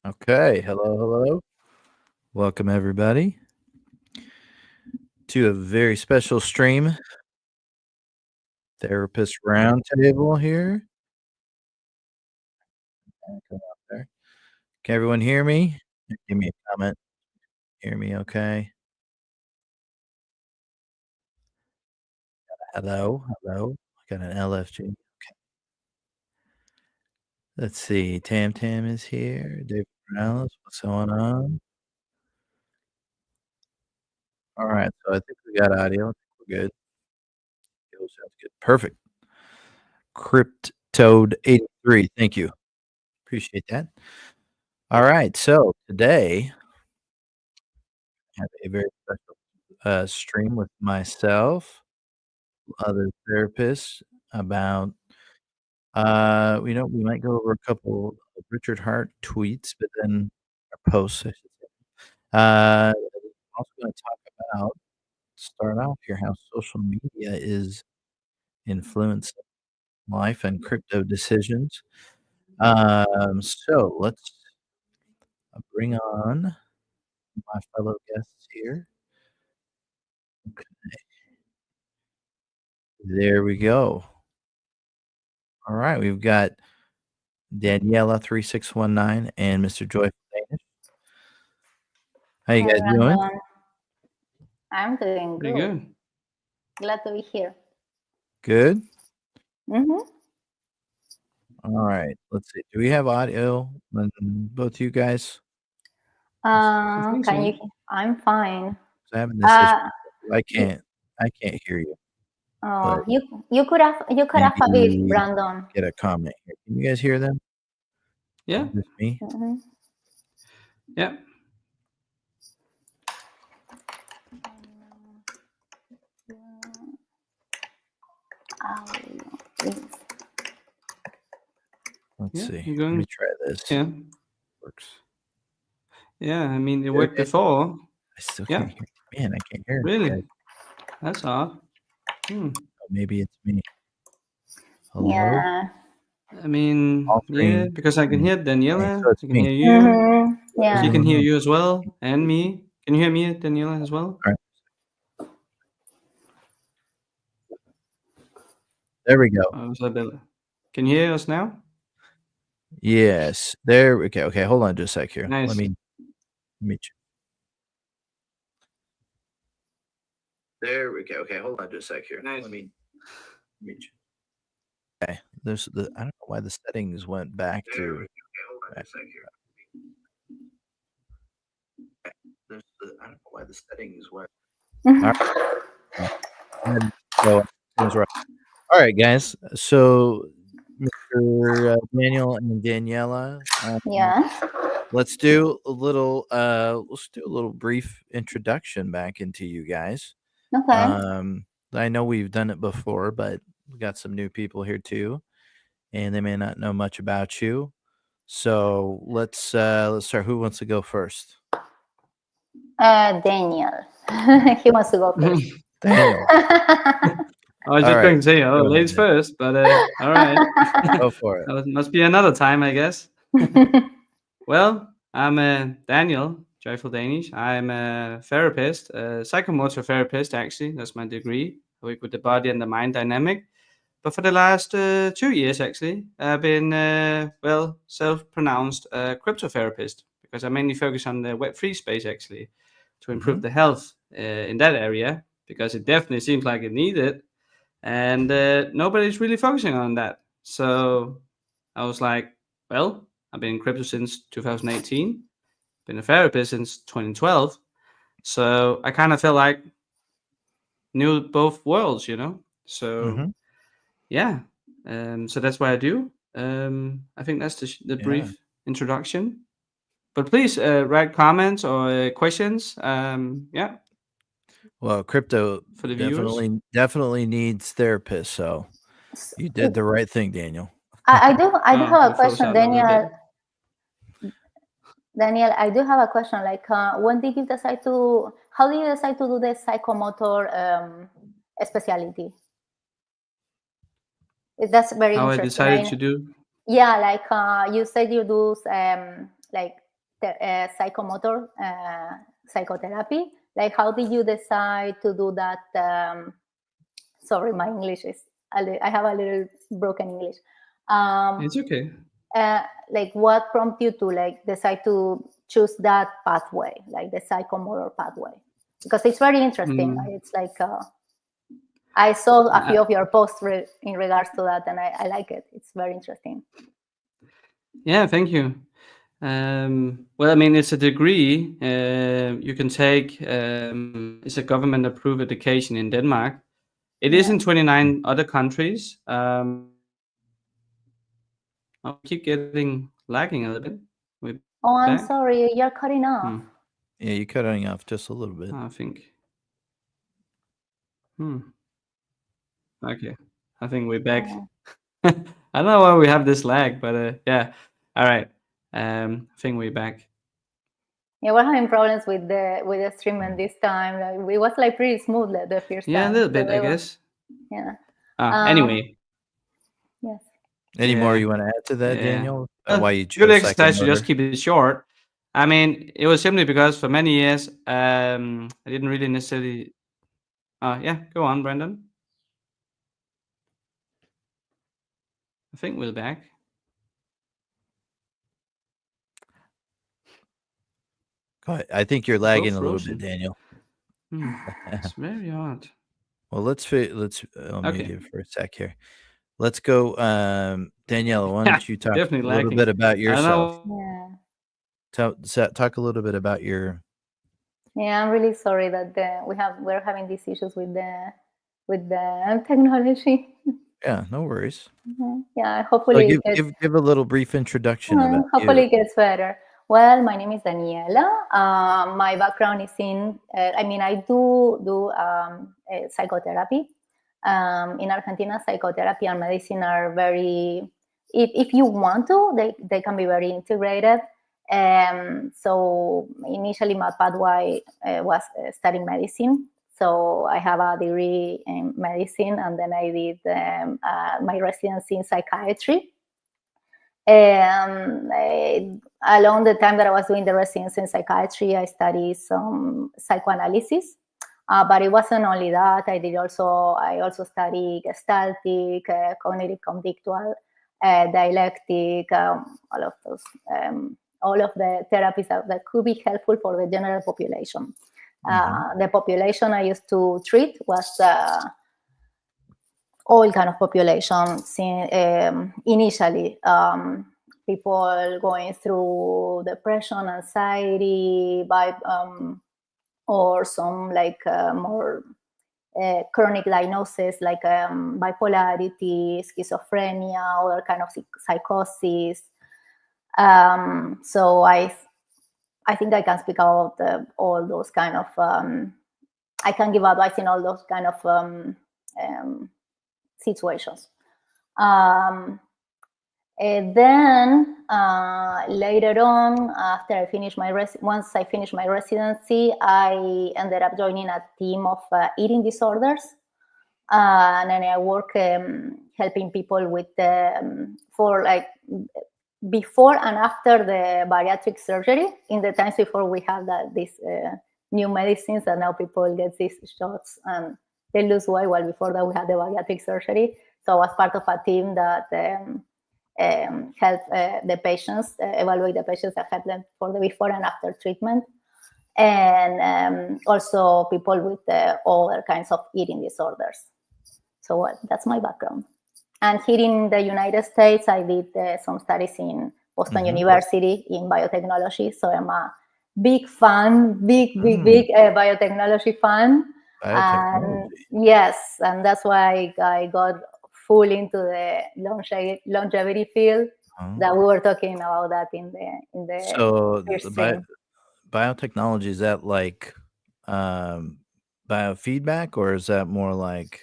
Okay, hello. Welcome everybody to a very special stream, therapist roundtable here. Come up there. Can everyone hear me? Give me a comment. Hear me okay? Hello. I got an LFG. Let's see. Tam is here. David Morales, what's going on? All right, so I think we got audio. I think we're good. Audio sounds good. Perfect. Cryptoad83, thank you. Appreciate that. All right, so today I have a very special stream with myself, other therapists about, we might go over a couple of Richard Hart tweets, but then or posts, I should say. I'm also gonna talk about start off here, how social media is influencing life and crypto decisions. So let's bring on my fellow guests here. Okay, there we go. All right, we've got Daniela3619 and Mr. Joyful Danish. How you Hi, guys doing? Brandon. I'm doing Pretty good. good. Glad to be here. Good? Mm-hmm. All right, let's see. Do we have audio on both you guys? think Can so. you? I'm fine. I having this issue. I you- can't hear you. Oh, But you could have a bit, maybe Brandon. get a comment here. Can you guys hear them? Yeah. Just me? Mm-hmm. Yeah. Let's Yeah, see. you're Let going. me try this. Yeah. Works. Yeah. I mean, it Hear worked it? before. I still Yeah. can't hear. Man, I can't hear. Really? That's odd. Oh, maybe it's me. Hello? Yeah. I mean, All yeah, screen. because I can hear Daniela. So it's I can me. hear you. Mm-hmm. Yeah. She can hear you as well, and me. Can you hear me, Daniela, as well? All right. There we go. Oh, so can you hear us now? Yes. There. Okay. Hold on just a sec here. Nice. Let me check. There we go. Okay. Hold on just a sec here. Nice. Let me check. Okay. There's I don't know why the settings went back to. Okay, hold on just a sec here. Okay. I don't know why the settings went. All right. All right, guys. So, Mr. Daniel and Daniela, Yeah. let's do a little brief introduction back into you guys. Okay. I know we've done it before, but we got some new people here too, and they may not know much about you. So let's start. Who wants to go first? Daniel. He wants to go first. Daniel. I was just going to say, ladies first, but all right. Go for it. That must be another time, I guess. Well, I'm Daniel, Joyful Danish. I'm a therapist, a psychomotor therapist, actually. That's my degree. I work with the body and the mind dynamic. But for the last 2 years, actually, I've been, self-pronounced cryptotherapist because I mainly focus on the Web3 space, actually, to improve the health in that area because it definitely seems like it needed. And nobody's really focusing on that. So I was like, well, I've been in crypto since 2018, been a therapist since 2012. So I kind of felt like knew both worlds, you know? So yeah, so that's what I do. I think that's the brief introduction. But please write comments or questions. Yeah. Well, crypto for the viewers. definitely needs therapists. So you did the right thing, Daniel. I do have a question, Daniel. Daniel, I do have a question. Like, when did you decide to? How did you decide to do the psychomotor specialty? That's very how interesting. I decided to do. Yeah, like you said, you do like psychomotor psychotherapy. Like, how did you decide to do that? Sorry, my English is I have a little broken English. It's okay. Like, what prompted you to like decide to choose that pathway, like the psychomotor pathway? Because it's very interesting. Mm. It's like I saw a few Uh, of your posts in regards to that, and I like it. It's very interesting. yeah, thank you. Well, I mean, it's a degree you can take. It's a government-approved education in Denmark. It is Yeah. in 29 other countries. I keep getting lagging a little bit. We Oh, I'm back? sorry, you're cutting off. Hmm. Yeah, you're cutting off just a little bit. I think. Hmm. Okay. I think we're back. Oh. I don't know why we have this lag, but yeah. All right. I think we're back. Yeah, we're having problems with the streaming this time. Like, it was like pretty smooth the first Yeah, a time. little So bit, I guess. yeah. Anyway, Yes. Any more yeah, you want to add to that, yeah. Daniel? Why you Good chose exercise to just psychomotor? keep it short. I mean, it was simply because for many years, I didn't really necessarily. Yeah, go on, Brandon. I think we're back. Go ahead. I think you're We're both lagging a little bit, frozen. Daniel. It's very odd. Well, let me Okay. give for a sec here. Let's go, Daniela. Why don't you talk a Definitely little lagging. bit about I don't yourself? know. Yeah. Talk a little bit about your. Yeah, I'm really sorry that we're having these issues with the technology. Yeah, no worries. Yeah, So hopefully it give a little brief introduction about hopefully you. it gets better. Well, my name is Daniela. My background is in, I mean, I do psychotherapy. In Argentina, psychotherapy and medicine are very, if you want to, they can be very integrated. So initially my pathway was studying medicine. So I have a degree in medicine, and then I did my residency in psychiatry. Along the time that I was doing the residency in psychiatry, I studied some psychoanalysis. But it wasn't only that. I also studied gestaltic, cognitive conductual, dialectic, all of the therapies that could be helpful for the general population. The population I used to treat was all kind of populations. Initially, people going through depression, anxiety, or some like more chronic diagnosis like bipolarity, schizophrenia, other kind of psychosis. So I think I can speak about all those kind of. I can give advice in all those kind of situations. And then later on, after I finished once I finished my residency, I ended up joining a team of eating disorders, and then I work helping people with for like before and after the bariatric surgery. In the times before we have these new medicines, and now people get these shots and they lose weight. While before that we had the bariatric surgery, so I was part of a team that help the patients, evaluate the patients, and help them for the before and after treatment, and also people with other kinds of eating disorders. So that's my background. And here in the United States, I did some studies in Boston University in biotechnology. So I'm a big fan, big biotechnology fan. Biotechnology. And yes, and that's why I got full into the longevity field that we were talking about that in the So first the stream. biotechnology, is that like biofeedback, or is that more like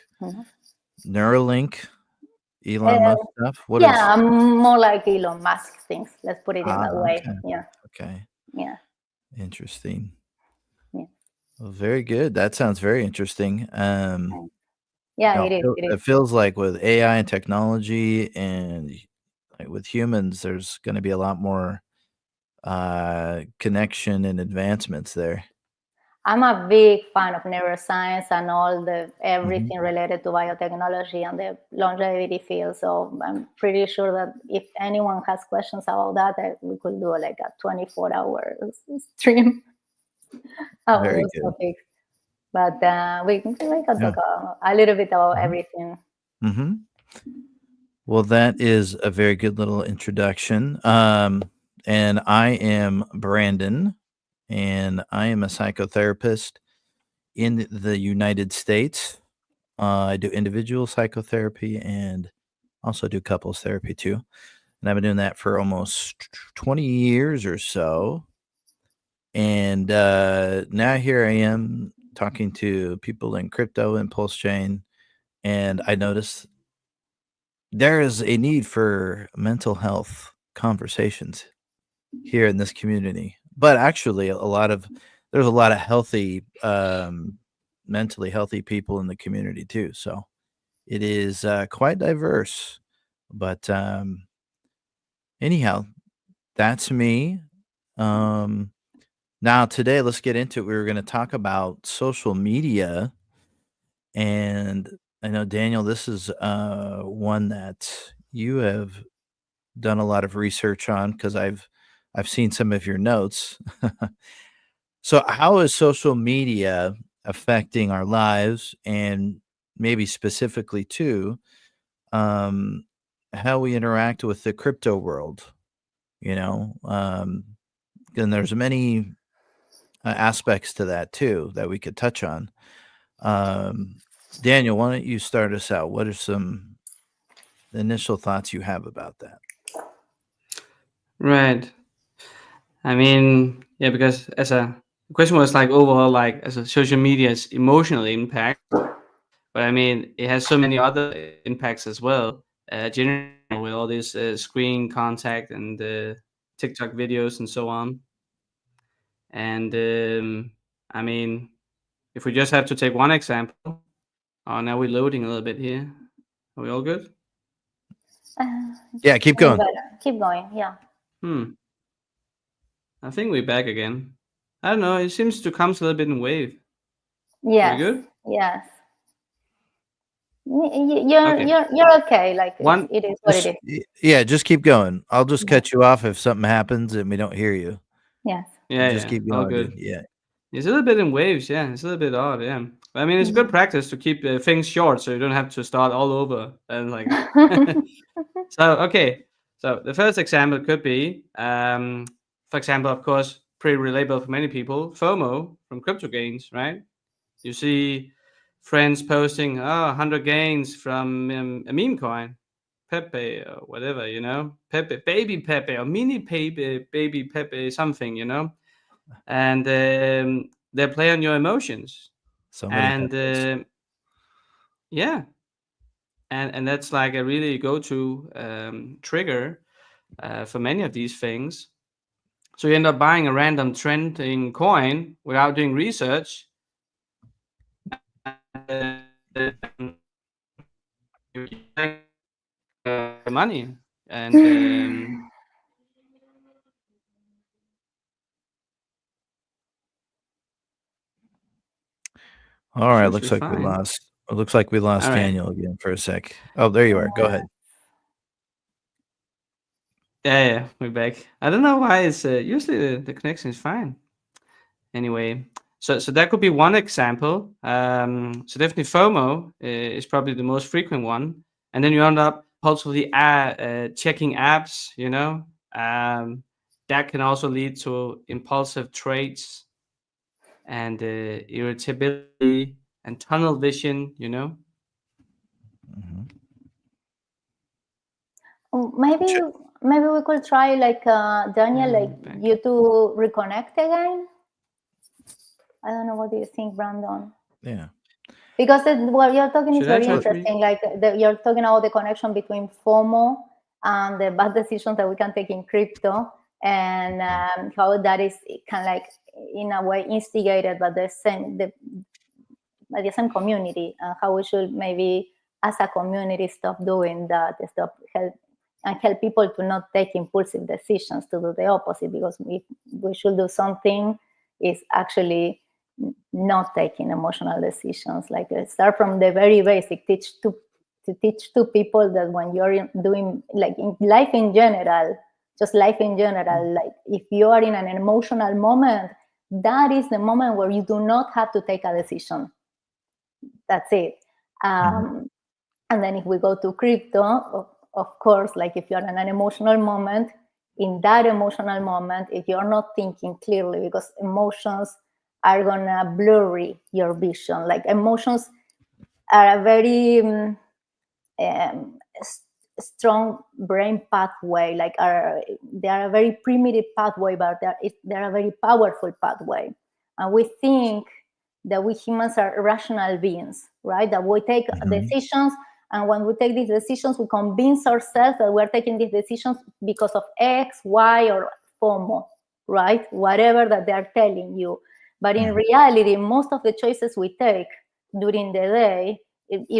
Neuralink, Elon Musk stuff? What is? Yeah, more like Elon Musk things. Let's put it in that way. Okay. Yeah. Okay. Yeah. Interesting. Yeah. Well, very good. That sounds very interesting. Yeah, it is. It feels like with AI and technology and like with humans, there's going to be a lot more connection and advancements there. I'm a big fan of neuroscience and all the Mm-hmm. everything related to biotechnology and the longevity field. So I'm pretty sure that if anyone has questions about that, we could do like a 24-hour stream about Very those good. topics. But we can Yeah. talk a little bit about Mhm. everything. Mm-hmm. Well, that is a very good little introduction. And I am Brandon, and I am a psychotherapist in the United States. I do individual psychotherapy and also do couples therapy too. And I've been doing that for almost 20 years or so. And now here I am talking to people in crypto and PulseChain. And I noticed there is a need for mental health conversations here in this community. But actually, there's a lot of healthy, mentally healthy people in the community too. So it is quite diverse. But anyhow, that's me. Um, Now today, let's get into it. We were going to talk about social media, and I know Daniel, this is one that you have done a lot of research on because I've seen some of your notes. So, how is social media affecting our lives, and maybe specifically too, um, how we interact with the crypto world? You know, and there's many aspects to that too that we could touch on. Um, Daniel, why don't you start us out? What are some initial thoughts you have about that? Right. I mean, yeah, because as a the question was like overall, like as a social media's emotional impact, but I mean, it has so many other impacts as well. Generally, with all this screen contact and TikTok videos and so on. And I mean, if we just have to take one example, oh, now we're loading a little bit here. Are we all good? Yeah, keep Any going. better? Keep going. Yeah. I think we're back again. I don't know. It seems to come a little bit in wave. Are we Yes. good? Yes. Okay. You're okay. Like One. it is what it Just, is. yeah, just keep going. I'll just Yeah. cut you off if something happens and we don't hear you. Yes. Yeah, Just yeah. keep All going, dude. good. Yeah. It's a little bit in waves. Yeah, it's a little bit odd. Yeah. But I mean, it's good practice to keep things short, so you don't have to start all over and like. So okay. So the first example could be, for example, of course, pretty relatable for many people. FOMO from crypto gains, right? You see friends posting, oh, 100 gains from a meme coin, Pepe or whatever, Pepe, baby Pepe or mini Pepe, baby Pepe, something, and they play on your emotions. So many And pepes. yeah, and that's like a really go-to trigger for many of these things. So you end up buying a random trending coin without doing research. You spend money, and All right, seems to be looks like we fine. lost. It looks like we lost All right. Daniel again for a sec. Oh, there you are. Go ahead. Yeah, we're back. I don't know why it's usually the connection is fine. Anyway, so that could be one example. So definitely FOMO is probably the most frequent one, and then you end up possibly checking apps. That can also lead to impulsive traits and irritability and tunnel vision. Mhm. Maybe Ch- we could try like Daniel, Yeah, like we're back. you to reconnect again. I don't know. What do you think, Brandon? Yeah. Because what you're talking is Should I very try to interesting. Like you're talking about the connection between FOMO and the bad decisions that we can take in crypto, and how that is kind of like in a way instigated by by the same community, and how we should maybe as a community stop doing that, stop help and help people to not take impulsive decisions, to do the opposite, because if we should do something, is actually not taking emotional decisions. Like start from the very basic, to teach to people that when you're doing, like in life in general, just life in general, like if you are in an emotional moment, that is the moment where you do not have to take a decision. That's it. And then if we go to crypto, of course, like if you're in an emotional moment, in that emotional moment, if you're not thinking clearly, because emotions are gonna blurry your vision. Like emotions are a very strong brain pathway. Like they are a very primitive pathway, but they're a very powerful pathway. And we think that we humans are rational beings, right? That we take decisions, and when we take these decisions, we convince ourselves that we're taking these decisions because of X, Y, or FOMO, right? Whatever that they're telling you. But in reality, most of the choices we take during the day,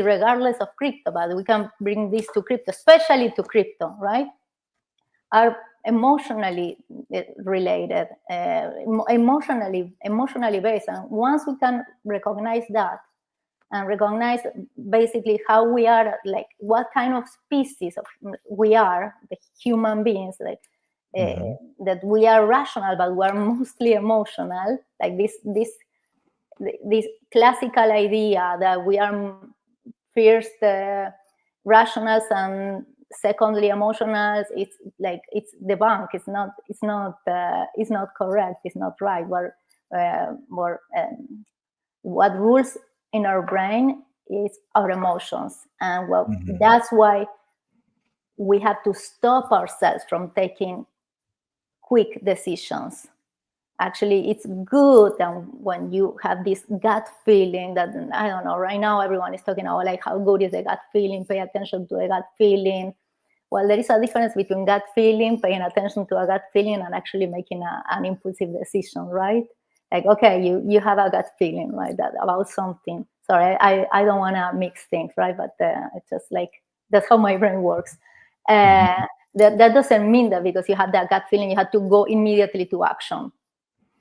regardless of crypto, but we can bring this to crypto, especially to crypto, right? Are emotionally related, emotionally based. And once we can recognize that, and recognize basically how we are, like what kind of species of we are, the human beings, like that we are rational, but we're mostly emotional. Like this classical idea that we are first rationals and secondly emotionals, it's like it's debunked. It's not correct. It's not right. What rules in our brain is our emotions, and that's why we have to stop ourselves from taking quick decisions. Actually, it's good when you have this gut feeling that, I don't know, right now everyone is talking about like how good is the gut feeling, pay attention to the gut feeling. Well, there is a difference between gut feeling, paying attention to a gut feeling, and actually making an impulsive decision, right? Like, okay, you have a gut feeling, right, that about something. Sorry, I don't want to mix things, right? But it's just like, that's how my brain works. That doesn't mean that because you have that gut feeling, you have to go immediately to action.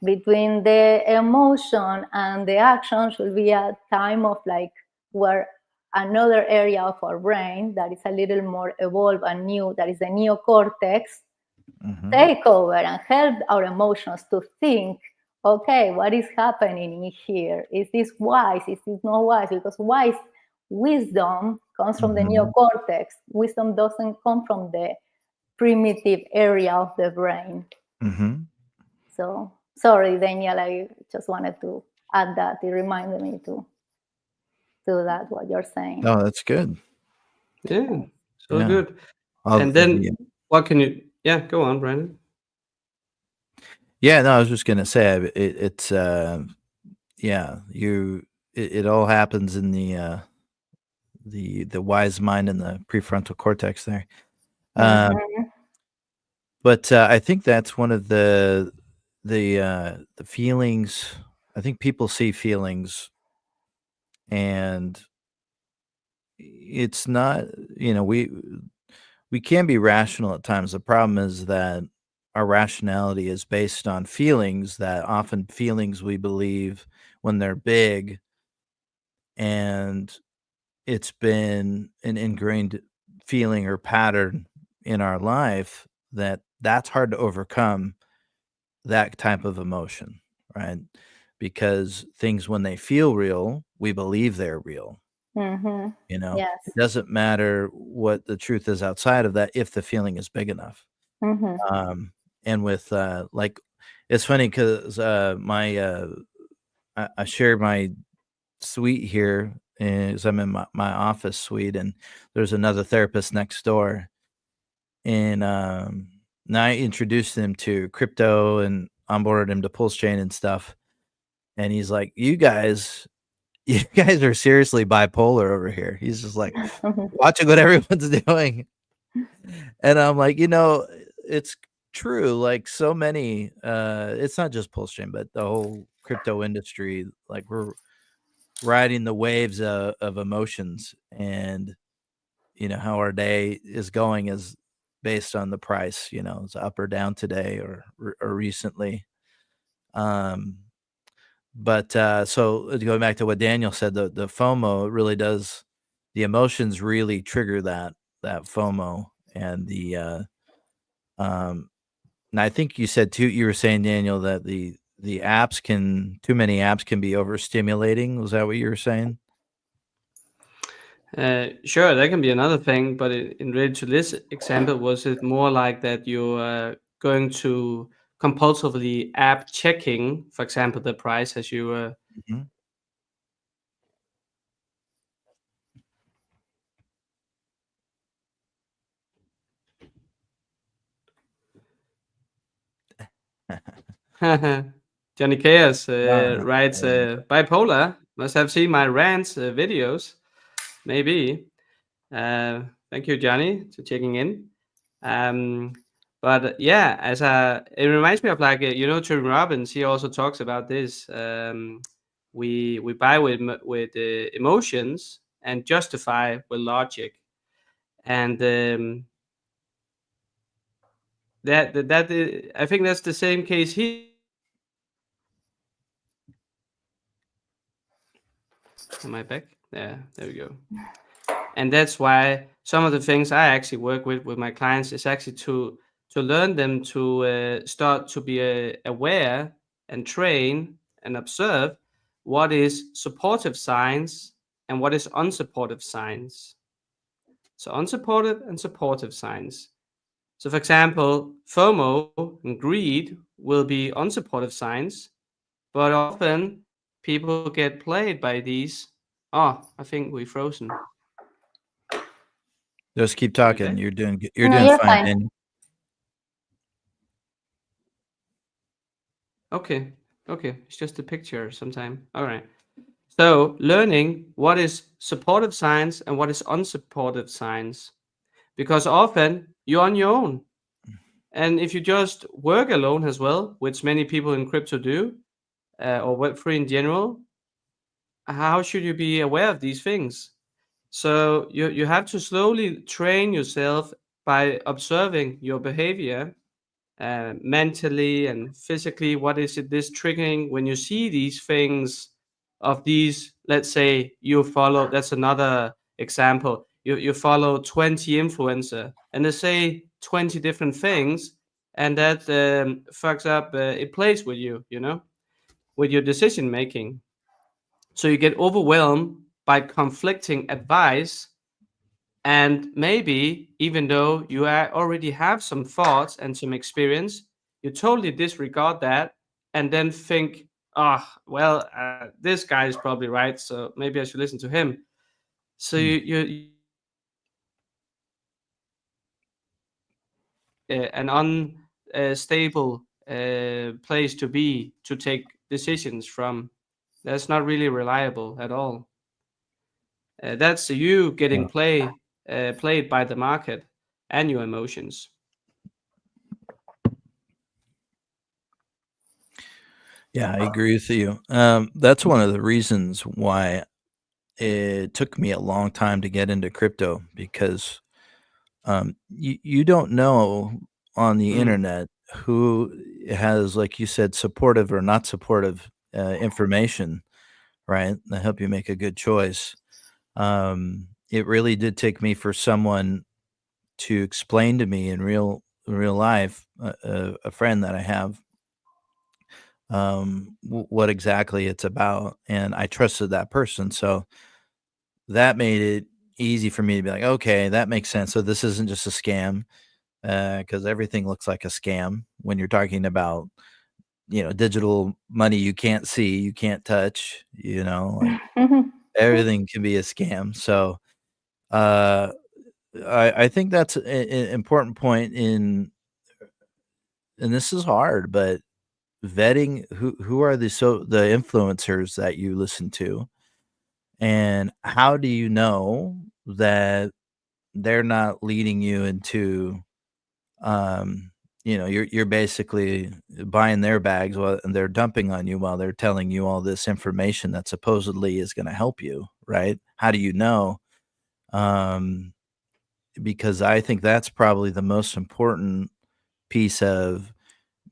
Between the emotion and the action should be a time of like where another area of our brain that is a little more evolved and new, that is the neocortex, take over and help our emotions to think, okay, what is happening in here? Is this wise? Is this not wise? Because wisdom comes from the neocortex. Wisdom doesn't come from the primitive area of the brain. So sorry, Daniel, I just wanted to add that. It reminded me to do that, what you're saying. No, that's good. Yeah, so Yeah. good. And then what can you, go on, Brandon. Yeah, no, I was just gonna say it's it all happens in the wise mind and the prefrontal cortex there. But I think that's one of the feelings. I think people see feelings, and it's not, we can be rational at times. The problem is that our rationality is based on feelings, that often feelings we believe when they're big, and it's been an ingrained feeling or pattern in our life that's hard to overcome, that type of emotion, right? Because things, when they feel real, we believe they're real. Yes. It doesn't matter what the truth is outside of that if the feeling is big enough. And with like, it's funny because I share my suite here, as I'm in my office suite, and there's another therapist next door, and now I introduced him to crypto and onboarded him to PulseChain and stuff, and he's like, you guys are seriously bipolar over here. He's just like watching what everyone's doing. And I'm like, it's true. Like so many, it's not just PulseChain, but the whole crypto industry, like we're riding the waves of emotions, and how our day is going is based on the price, it's up or down today or recently. Um, but so going back to what Daniel said, the FOMO really does, the emotions really trigger that FOMO and um, and I think you said too, you were saying, Daniel, that the too many apps can be overstimulating. Was that what you were saying? Sure, that can be another thing, but in relation to this example, was it more like that you're going to compulsively app checking, for example, the price as you Mhm. Johnny Chaos Ah, writes, bipolar, must have seen my rants videos, maybe. Thank you, Johnny, to checking in. Um, but yeah, it reminds me of like Tony Robbins. He also talks about this. We buy with emotions and justify with logic, and I think that's the same case here. Am I back? Yeah, there we go. And that's why some of the things I actually work with my clients is actually to learn them to start to be aware and train and observe what is supportive signs and what is unsupportive signs. So unsupportive and supportive signs. So for example, FOMO and greed will be unsupportive signs, but often people get played by these. Oh, I think we're frozen. just keep Are we talking. there? You're No, doing you're fine, fine. Daniel. Okay. Okay. It's just a picture sometime. All right. So learning what is supportive science and what is unsupportive science, because often you're on your own. And if you just work alone as well, which many people in crypto do, or Web3 in general, how should you be aware of these things? So you have to slowly train yourself by observing your behavior mentally and physically. What is it this triggering when you see these things of these? Let's say you follow, that's another example, you follow 20 influencer and they say 20 different things, and that fucks up, it plays with with your decision making. So you get overwhelmed by conflicting advice, and maybe even though you already have some thoughts and some experience, you totally disregard that and then think, oh, well, this guy is probably right, so maybe I should listen to him. So Mm. you an unstable place to be to take decisions from. That's not really reliable at all. That's you getting played by the market and your emotions. Yeah, I agree with you. That's one of the reasons why it took me a long time to get into crypto, because you don't know on the Mm. internet who has, like you said, supportive or not supportive information, right? That help you make a good choice. It really did take me for someone to explain to me in real life, a friend that I have, what exactly it's about, and I trusted that person, so that made it easy for me to be like, okay, that makes sense. So this isn't just a scam, because everything looks like a scam when you're talking about digital money you can't see, you can't touch, like everything can be a scam. So uh, I think that's an important point and this is hard, but vetting who are the influencers that you listen to, and how do you know that they're not leading you into, um, you're basically buying their bags while and they're dumping on you while they're telling you all this information that supposedly is going to help you, right? How do you know? Um, because I think that's probably the most important piece of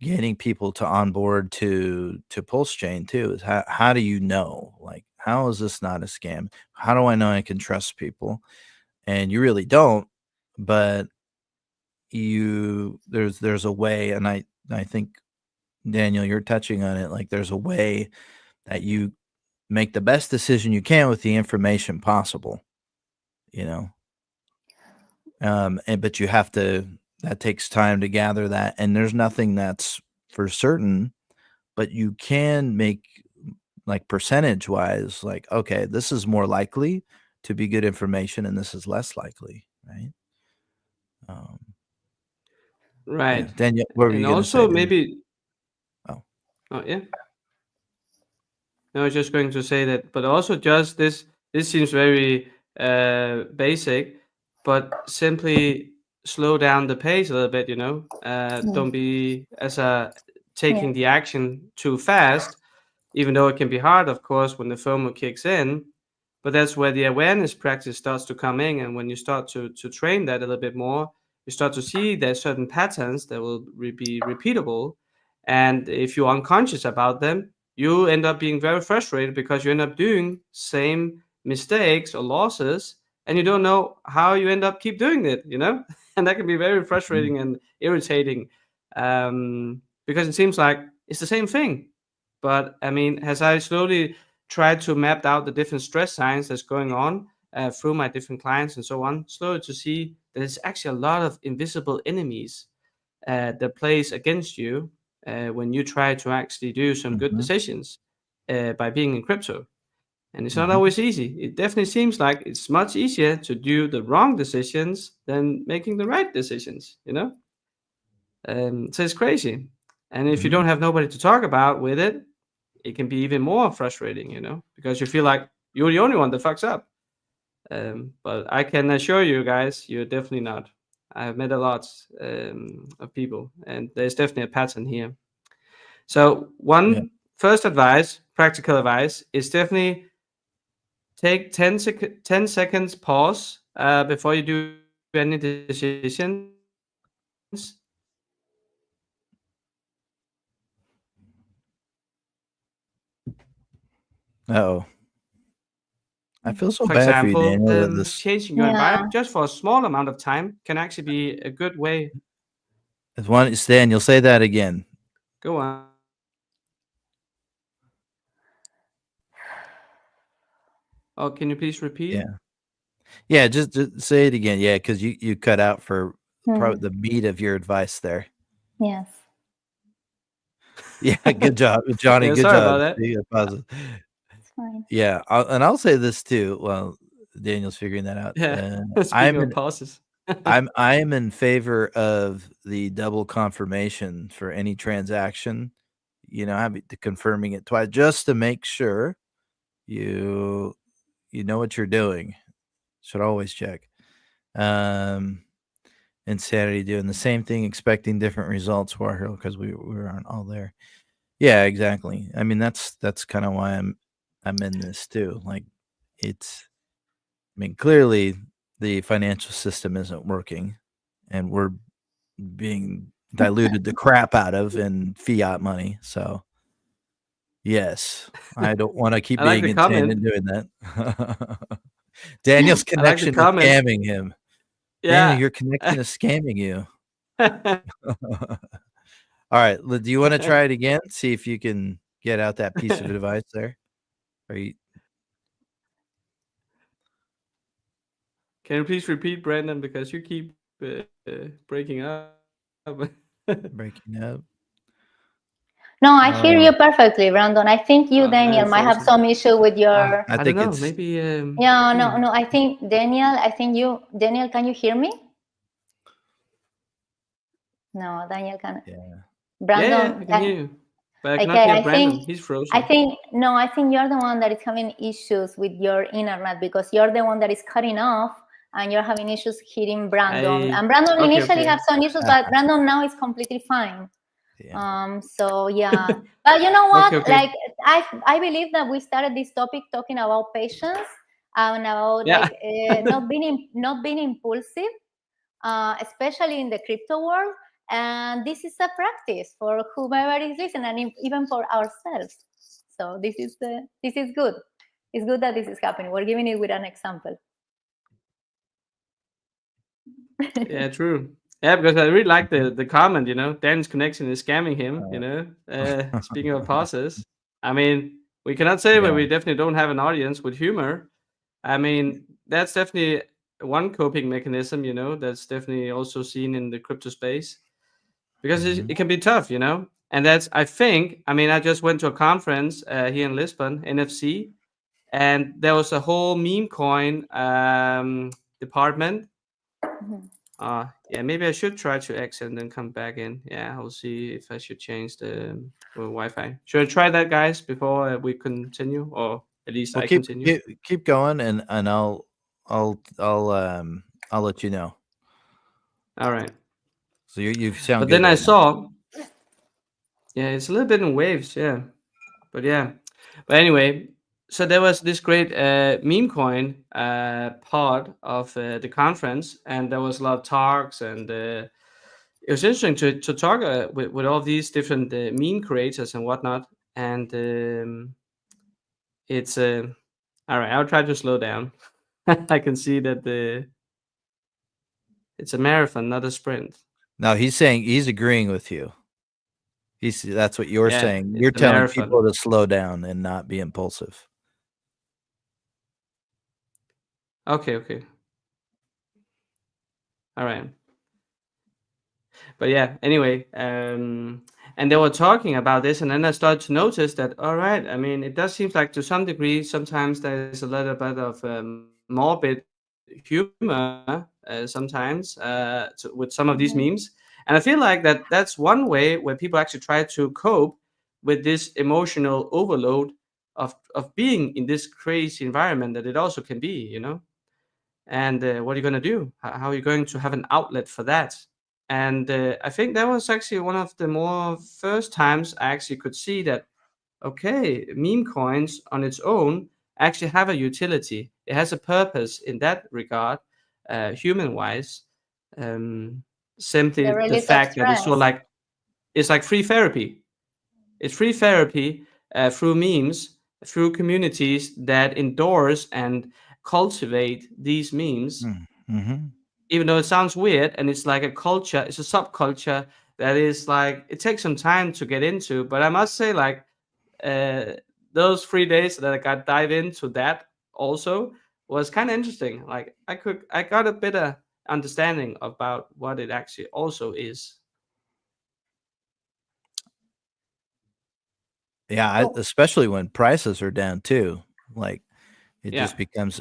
getting people to onboard to PulseChain too, is how do you know? Like, how is this not a scam? How do I know I can trust people? And you really don't, but there's a way, and I think, Daniel, you're touching on it, like there's a way that you make the best decision you can with the information possible, you know? But you have to, that takes time to gather that, and there's nothing that's for certain, but you can make, like, percentage wise, like, okay, this is more likely to be good information and this is less likely, right? Um, yeah. Right. Daniel, what were And you gonna say, also Daniel? maybe, Oh, oh yeah. No, I was just going to say that, but also just this seems very basic, but simply slow down the pace a little bit, you know. Mm. Don't be as a Yes. taking the action too fast, even though it can be hard, of course, when the FOMO kicks in. But that's where the awareness practice starts to come in, and when you start to train that a little bit more, you start to see there's certain patterns that will be repeatable, and if you're unconscious about them, you end up being very frustrated because you end up doing same mistakes or losses, and you don't know how you end up keep doing it, you know. And that can be very mhm, frustrating and irritating, because it seems like it's the same thing. But I mean, as I slowly tried to map out the different stress signs that's going on through my different clients and so on, slowly to see there's actually a lot of invisible enemies that plays against you when you try to actually do some good mhm, decisions by being in crypto. And it's not mhm, always easy. It definitely seems like it's much easier to do the wrong decisions than making the right decisions, you know? So it's crazy. And if you mhm. don't have nobody to talk about with it, it can be even more frustrating, you know, because you feel like you're the only one that fucks up. But I can assure you guys, you're definitely not. I have met a lot of people, and there's definitely a pattern here. So, Yeah. one first advice, practical advice, is definitely take 10 seconds pause before you do any decisions. Uh-oh. I feel so For bad for you, example, Daniel, that this changing your Yeah. environment just for a small amount of time can actually be a good way. is one it's Daniel, say that again. Go on. Oh, can you please repeat? Yeah. Yeah, just say it again. Yeah, because you cut out for Mm. probably the meat of your advice there. Yes. Yeah, good job, Johnny, Yeah, good sorry job. about that. See, positive. It's fine. Yeah, I'll say this too, well, Daniel's figuring that out. Yeah. Speaking I'm of in pauses. I'm in favor of the double confirmation for any transaction, having to confirming it twice just to make sure you you know what you're doing. Should always check. Um, Insanity doing the same thing, expecting different results, Warhill, because we aren't all there. Yeah, exactly. I mean, that's kind of why I'm in this too. Like, it's I mean, clearly the financial system isn't working, and we're being diluted the crap out of in fiat money. So yes, I don't want to keep I like being the insane comment. and doing that. Daniel's I like the connection is comment. scamming him. Daniel, Yeah. your connection is scamming you. All right, do you want to try it again? See if you can get out that piece of advice there. Are you Can you please repeat, Brandon, because you keep breaking up? breaking up? No, I hear you Oh, perfectly, Brandon. I think you, Oh, now Daniel, you're might have frozen. some issue with your. I I don't think know. it's Maybe. Yeah, no, no. I think Daniel. Daniel. Can you hear me? No, Daniel can. yeah. Yeah, yeah, Brandon. I can hear you, but I cannot Okay, hear I Brandon. think. He's I frozen. think no. I think you're the one that is having issues with your internet because you're the one that is cutting off, and you're having issues hearing Brandon. I And Brandon okay, initially okay. had some issues, but Brandon now is completely fine. Yeah. So yeah, but you know Okay, what? okay. Like I believe that we started this topic talking about patience and about like Yeah. not being impulsive. especially in the crypto world. And this is a practice for whomever is listening, and even for ourselves. So this is good. It's good that this is happening. We're giving it with an example. Yeah, true. Yeah, because I really like the comment. Dan's connection is scamming him. Speaking of pauses, I mean, we cannot say, but Yeah. we definitely don't have an audience with humor. I mean, that's definitely one coping mechanism. That's definitely also seen in the crypto space, because Mhm. it can be tough. And that's, I think, I mean, I just went to a conference here in Lisbon, NFC, and there was a whole meme coin department. Mhm. Yeah, maybe I should try to exit and then come back in. Yeah, I'll see if I should change the Wi-Fi. Should I try that, guys, before we continue, or at least Well, I continue? keep going, and I'll let you know. All right. So you sound But good then I right now. saw, yeah, it's a little bit in waves, yeah. But yeah. But anyway, so there was this great meme coin part of the conference, and there was a lot of talks, and it was interesting to talk with all these different meme creators and whatnot. And it's all right. I'll try to slow down. I can see that it's a marathon, not a sprint. Now he's agreeing with you. That's what you're Yeah, saying. it's You're a telling marathon. people to slow down and not be impulsive. Okay, okay, all right. But yeah, anyway, and they were talking about this, and then I started to notice that, all right, I mean, it does seem like to some degree sometimes there's a little bit of morbid humor sometimes with some of these Mhm. memes, and I feel like that's one way where people actually try to cope with this emotional overload of being in this crazy environment that it also can be. And what are you going to do? How are you going to have an outlet for that? And I think that was actually one of the more first times I actually could see that, okay, meme coins on its own actually have a utility. It has a purpose in that regard, human wise. Um, Simply The the release of fact that it's sort of stress. like, it's like free therapy. It's free therapy through memes, through communities that endorse and cultivate these memes, Mm-hmm. even though it sounds weird, and it's like a culture, it's a subculture that is like, it takes some time to get into. But I must say, like, uh, those 3 days that I got dive into that also was kind of interesting. Like, I got a better understanding about what it actually also is. Yeah, So especially when prices are down too. Like Yeah.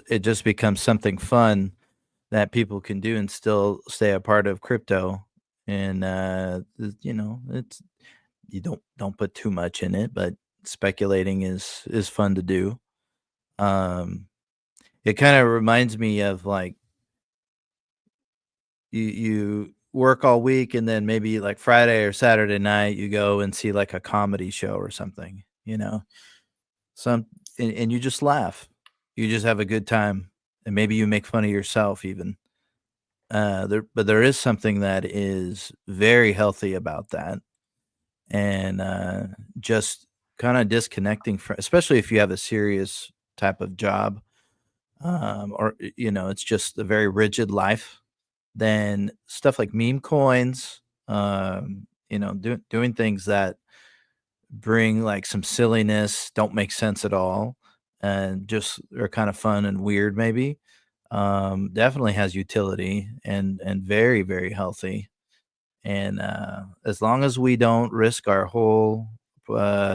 it just becomes something fun that people can do and still stay a part of crypto. And it's you don't put too much in it, but speculating is fun to do. Um, it kind of reminds me of like you work all week and then maybe like Friday or Saturday night you go and see like a comedy show or something, some and you just laugh. You just have a good time and maybe you make fun of yourself even. But there is something that is very healthy about that, and just kind of disconnecting from, especially if you have a serious type of job, or it's just a very rigid life. Then stuff like meme coins, doing things that bring like some silliness, don't make sense at all, and just are kind of fun and weird maybe. Definitely has utility and very, very healthy. And as long as we don't risk our whole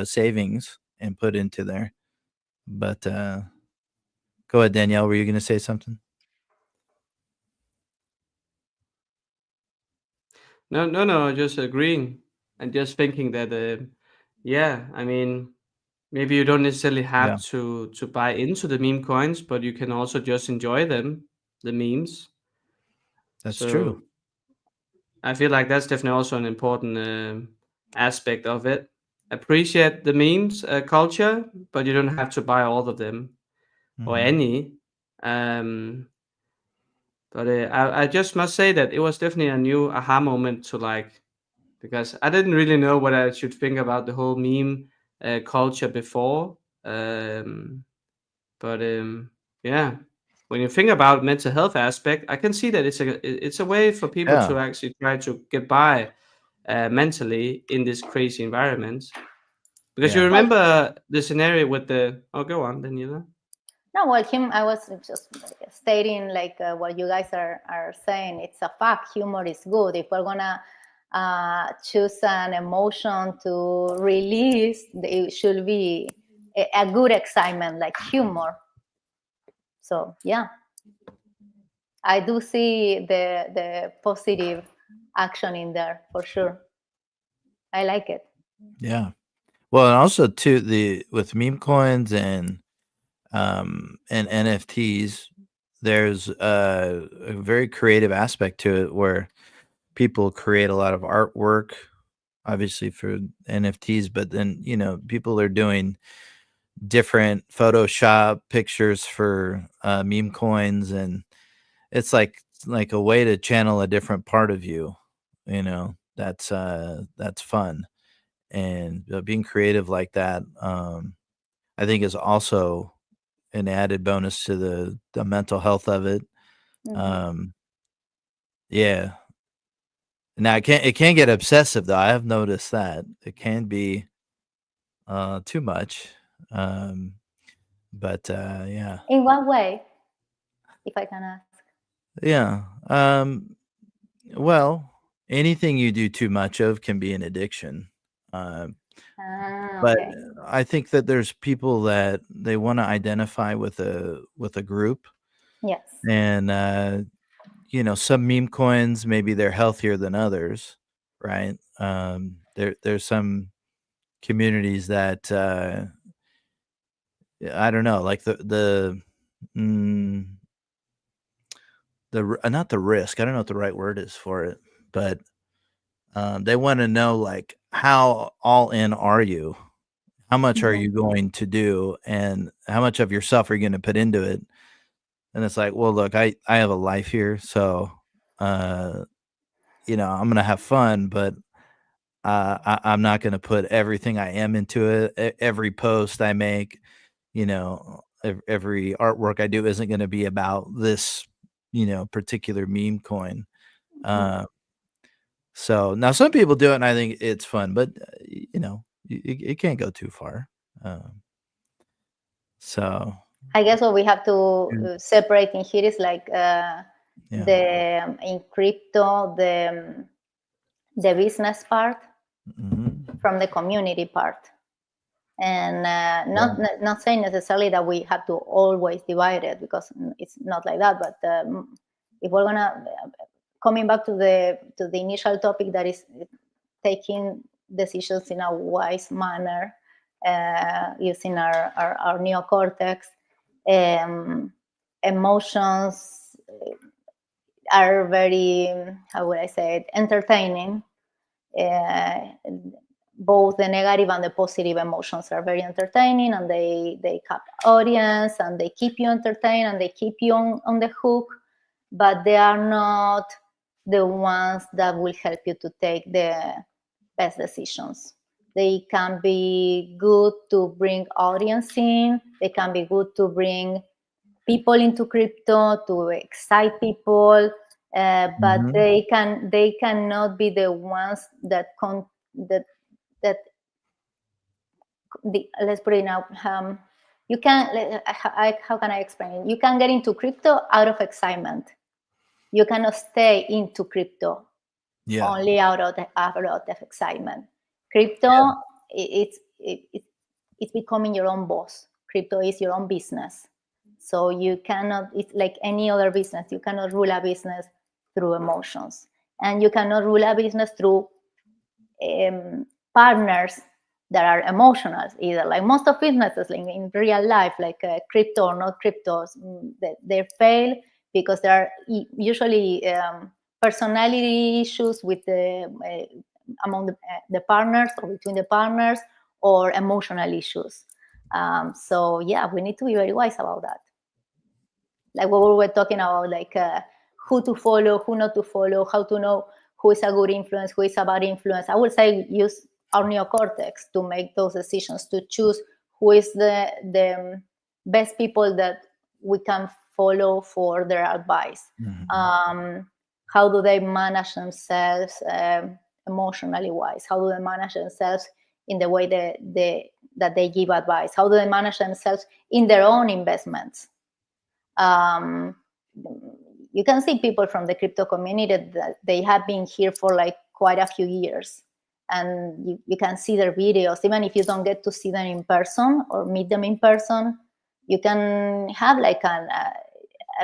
savings and put into there. But go ahead, Danielle. Were you going to say something? No, no, no, just agreeing and just thinking that, yeah, I mean, maybe you don't necessarily have Yeah, to buy into the meme coins, but you can also just enjoy them, the memes. that's true. So I feel like that's definitely also an important aspect of it. Appreciate the memes culture, but you don't have to buy all of them or Hmm. any. Um, But I just must say that it was definitely a new aha moment to like, because I didn't really know what I should think about the whole meme culture before. Um, but yeah, when you think about mental health aspect, I can see that it's a way for people Yeah, to actually try to get by mentally in this crazy environment. Because you yeah, Well, remember the scenario with the, oh, go on, Daniela. no, well, I was just stating like what you guys are saying. It's a fact. Humor is good. If we're gonna choose an emotion to release, it should be a good excitement, like humor. So yeah, I do see the positive action in there for sure. I like it. yeah. Well, and also too, the with meme coins and NFTs, there's a very creative aspect to it where people create a lot of artwork, obviously for NFTs, but then people are doing different Photoshop pictures for meme coins, and it's like a way to channel a different part of you. That's fun, and being creative like that, I think is also an added bonus to the mental health of it. Mm-hmm. Um, yeah. Now it can get obsessive though. I have noticed that it can be too much. Um, but yeah, In what way, if I can ask? yeah. Well, anything you do too much of can be an addiction. Um, but Okay. I think that there's people that they want to identify with a group, Yes. and some meme coins, maybe they're healthier than others, right? There's some communities that I don't know, like mm, not the risk. I don't know what the right word is for it, but they want to know like how all in are you? How much are Mm-hmm. you going to do, and how much of yourself are you going to put into it? And it's like, well, look, I have a life here, so uh, I'm gonna have fun, but I'm not going to put everything I am into it. Every post I make, every artwork I do isn't going to be about this, particular meme coin. Mm-hmm. Uh, so now some people do it, and I think it's fun, but it can't go too far. Um, so I guess what we have to yeah, separate in here is like yeah, the in crypto the business part mhm, from the community part, and yeah, not saying necessarily that we have to always divide it because it's not like that. But if we're gonna coming back to the initial topic, that is taking decisions in a wise manner using our neocortex. Um, Emotions are very, how would I say it, entertaining. Uh, Both the negative and the positive emotions are very entertaining, and they capture audience, and they keep you entertained, and they keep you on the hook, but they are not the ones that will help you to take the best decisions. They can be good to bring audience in, they can be good to bring people into crypto, to excite people, but mhm, they cannot be the ones that that that let's put it now. You can how can I explain it? You can get into crypto out of excitement. You cannot stay into crypto yeah, only out of excitement. Crypto, it's becoming your own boss. Crypto is your own business, so you cannot. It's like any other business. You cannot rule a business through emotions, and you cannot rule a business through partners that are emotional either. Like most of businesses, like in real life, like crypto or not cryptos, they fail because there are usually personality issues with among the partners or between the partners, or emotional issues. So yeah, we need to be very wise about that. Like what we were talking about, like who to follow, who not to follow, how to know who is a good influence, who is a bad influence. I would say use our neocortex to make those decisions, to choose who is the best people that we can follow for their advice. How do they manage themselves emotionally wise? How do they manage themselves in the way that they give advice? How do they manage themselves in their own investments? You can see people from the crypto community that they have been here for like quite a few years, and you can see their videos. Even if you don't get to see them in person or meet them in person, you can have like a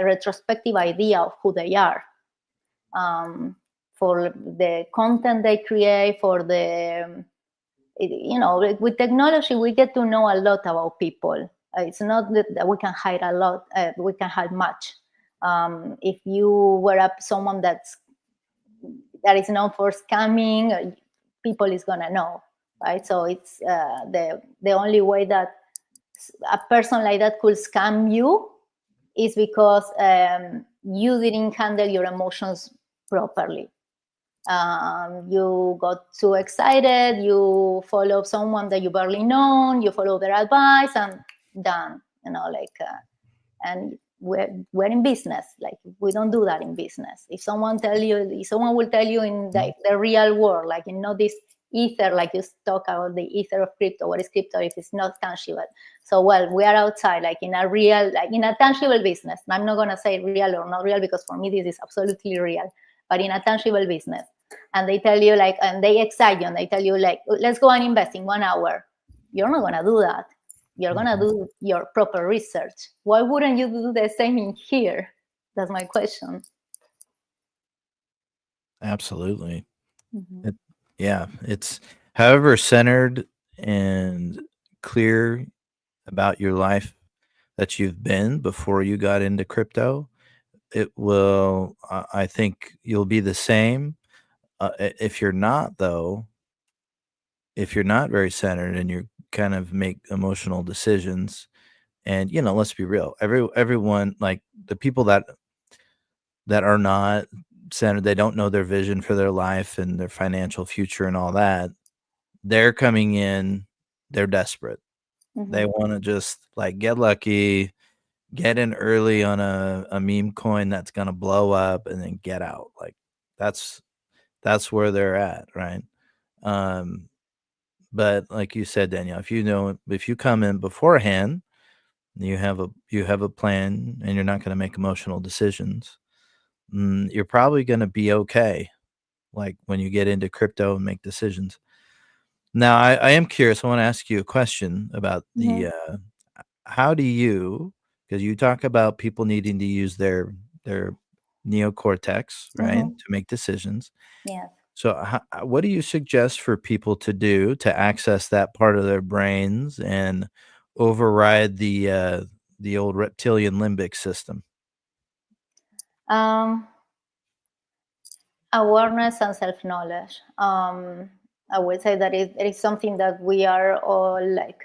retrospective idea of who they are, for the content they create, for the, you know, with technology, we get to know a lot about people. It's not that we can hide a lot, we can hide much. If you were someone that is known for scamming, people is gonna know, right? So it's the only way that a person like that could scam you is because you didn't handle your emotions properly. You got too excited, you follow someone that you barely know, you follow their advice, and done, you know, like, and we're in business. Like, we don't do that in business. If someone will tell you in like the real world, like, you know, this ether, like you talk about the ether of crypto, what is crypto if it's not tangible? So, well, we are outside, like in a real, like in a tangible business. And I'm not going to say real or not real, because for me, this is absolutely real, but in a tangible business. And they tell you like, and they excite you, and they tell you like, let's go and invest in 1 hour. You're not going to do that. You're going to do your proper research. Why wouldn't you do the same in here? That's my question. Absolutely. Yeah, it's however centered and clear about your life that you've been before you got into crypto, it will, I think you'll be the same. If you're not, though, if you're not very centered and you kind of make emotional decisions, and, you know, let's be real, everyone, like the people that are not centered, they don't know their vision for their life and their financial future and all that. They're coming in, they're desperate. They want to just like get lucky, get in early on a meme coin that's going to blow up, and then get out. Like that's where they're at, right? But like you said, Danielle, if you come in beforehand, you have a plan, and you're not going to make emotional decisions, you're probably going to be okay. Like when you get into crypto and make decisions. Now, I am curious. I want to ask you a question about the how do you, because you talk about people needing to use their neocortex, right, to make decisions. Yeah. So what do you suggest for people to do to access that part of their brains and override the old reptilian limbic system? Awareness and self-knowledge. I would say that it is something that we are all like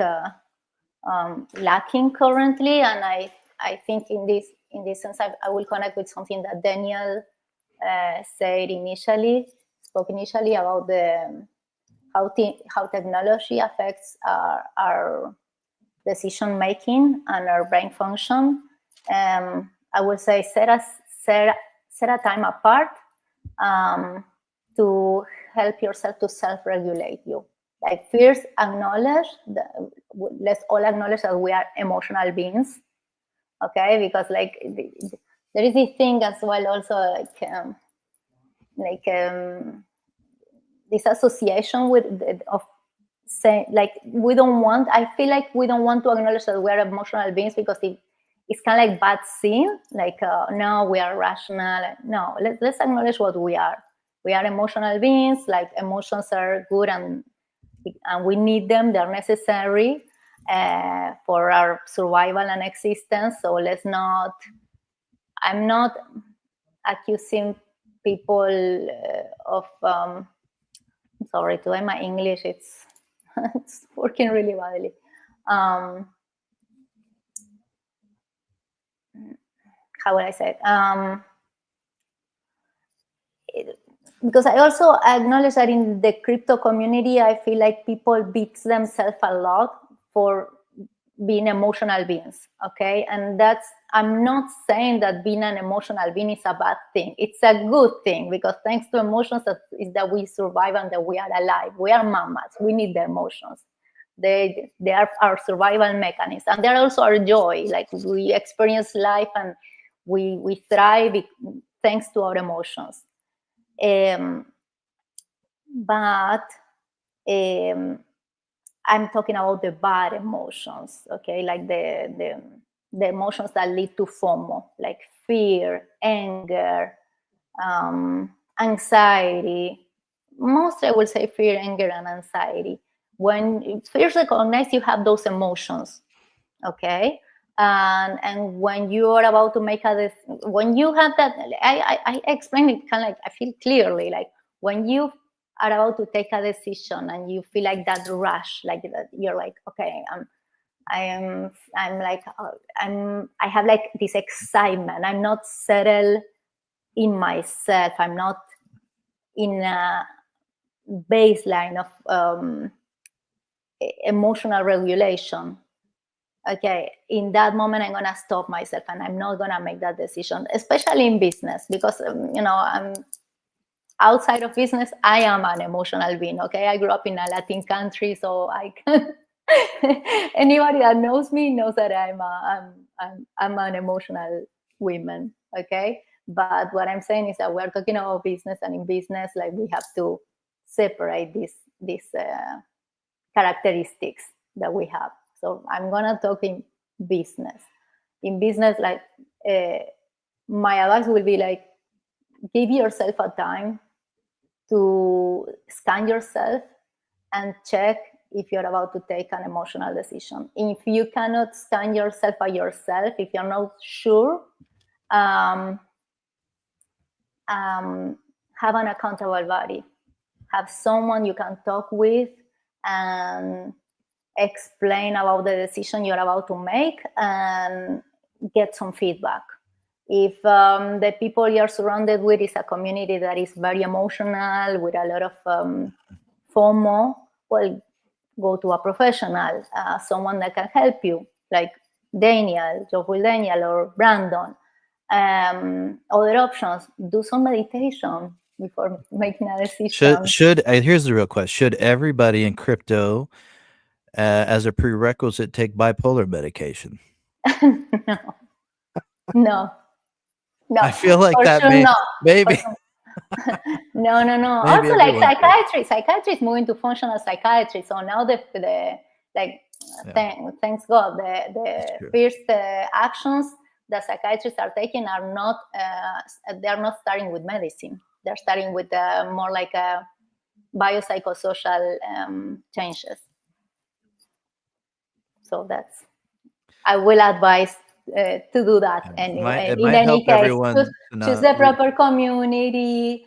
lacking currently, and I think in this sense I will connect with something that Daniel spoke initially about the how technology affects our decision making and our brain function. I would say set a time apart to help yourself to self-regulate you. Like, first acknowledge let's all acknowledge that we are emotional beings, okay? Because like there is this thing as well also, like this association with of saying, like, I feel like we don't want to acknowledge that we are emotional beings, because it's kind of like bad sin, like no, we are rational. No, let's acknowledge what we are. We are emotional beings. Like, emotions are good, and we need them. They're necessary for our survival and existence. So I'm not accusing people of sorry, today my English it's working really badly. How would I say it? because I also acknowledge that in the crypto community, I feel like people beat themselves a lot for being emotional beings. Okay, and I'm not saying that being an emotional being is a bad thing. It's a good thing, because thanks to emotions is that we survive and that we are alive. We are mammals. We need the emotions. They are our survival mechanism, and they're also our joy. Like, we experience life and we thrive thanks to our emotions. But I'm talking about the bad emotions, okay? Like the emotions that lead to FOMO, like fear, anger, anxiety. Most, I will say, fear, anger, and anxiety. When first recognize you have those emotions, okay? And when you are about to make when you have that, I explain it kind of like, I feel clearly, like when you are about to take a decision and you feel like that rush, like that, you're like, okay, I have like this excitement. I'm not settled in myself. I'm not in a baseline of emotional regulation. Okay, in that moment, I'm gonna stop myself and I'm not gonna make that decision, especially in business, because I'm outside of business. I am an emotional being. Okay, I grew up in a Latin country, so I can. Anybody that knows me knows that I'm an emotional woman. Okay, but what I'm saying is that we're talking about business, and in business, like, we have to separate these characteristics that we have. So I'm gonna talk in business. In business, like, my advice will be like, give yourself a time to scan yourself and check if you're about to take an emotional decision. If you cannot scan yourself by yourself, if you're not sure, have an accountable body. Have someone you can talk with and explain about the decision you're about to make and get some feedback. If the people you're surrounded with is a community that is very emotional, with a lot of FOMO, well, go to a professional, someone that can help you, like Daniel, Joyful Daniel, or Brandon. Other options, do some meditation before making a decision. Here's the real question: should everybody in crypto, as a prerequisite, take bipolar medication? No. I feel like for that sure, maybe. No. Maybe Also, like, everyone psychiatry is moving to functional psychiatry. So now thanks God, the first actions that psychiatrists are taking are not they're not starting with medicine. They're starting with more like a biopsychosocial changes. So I will advise to do that anyway. It In might any help case, everyone choose the proper community,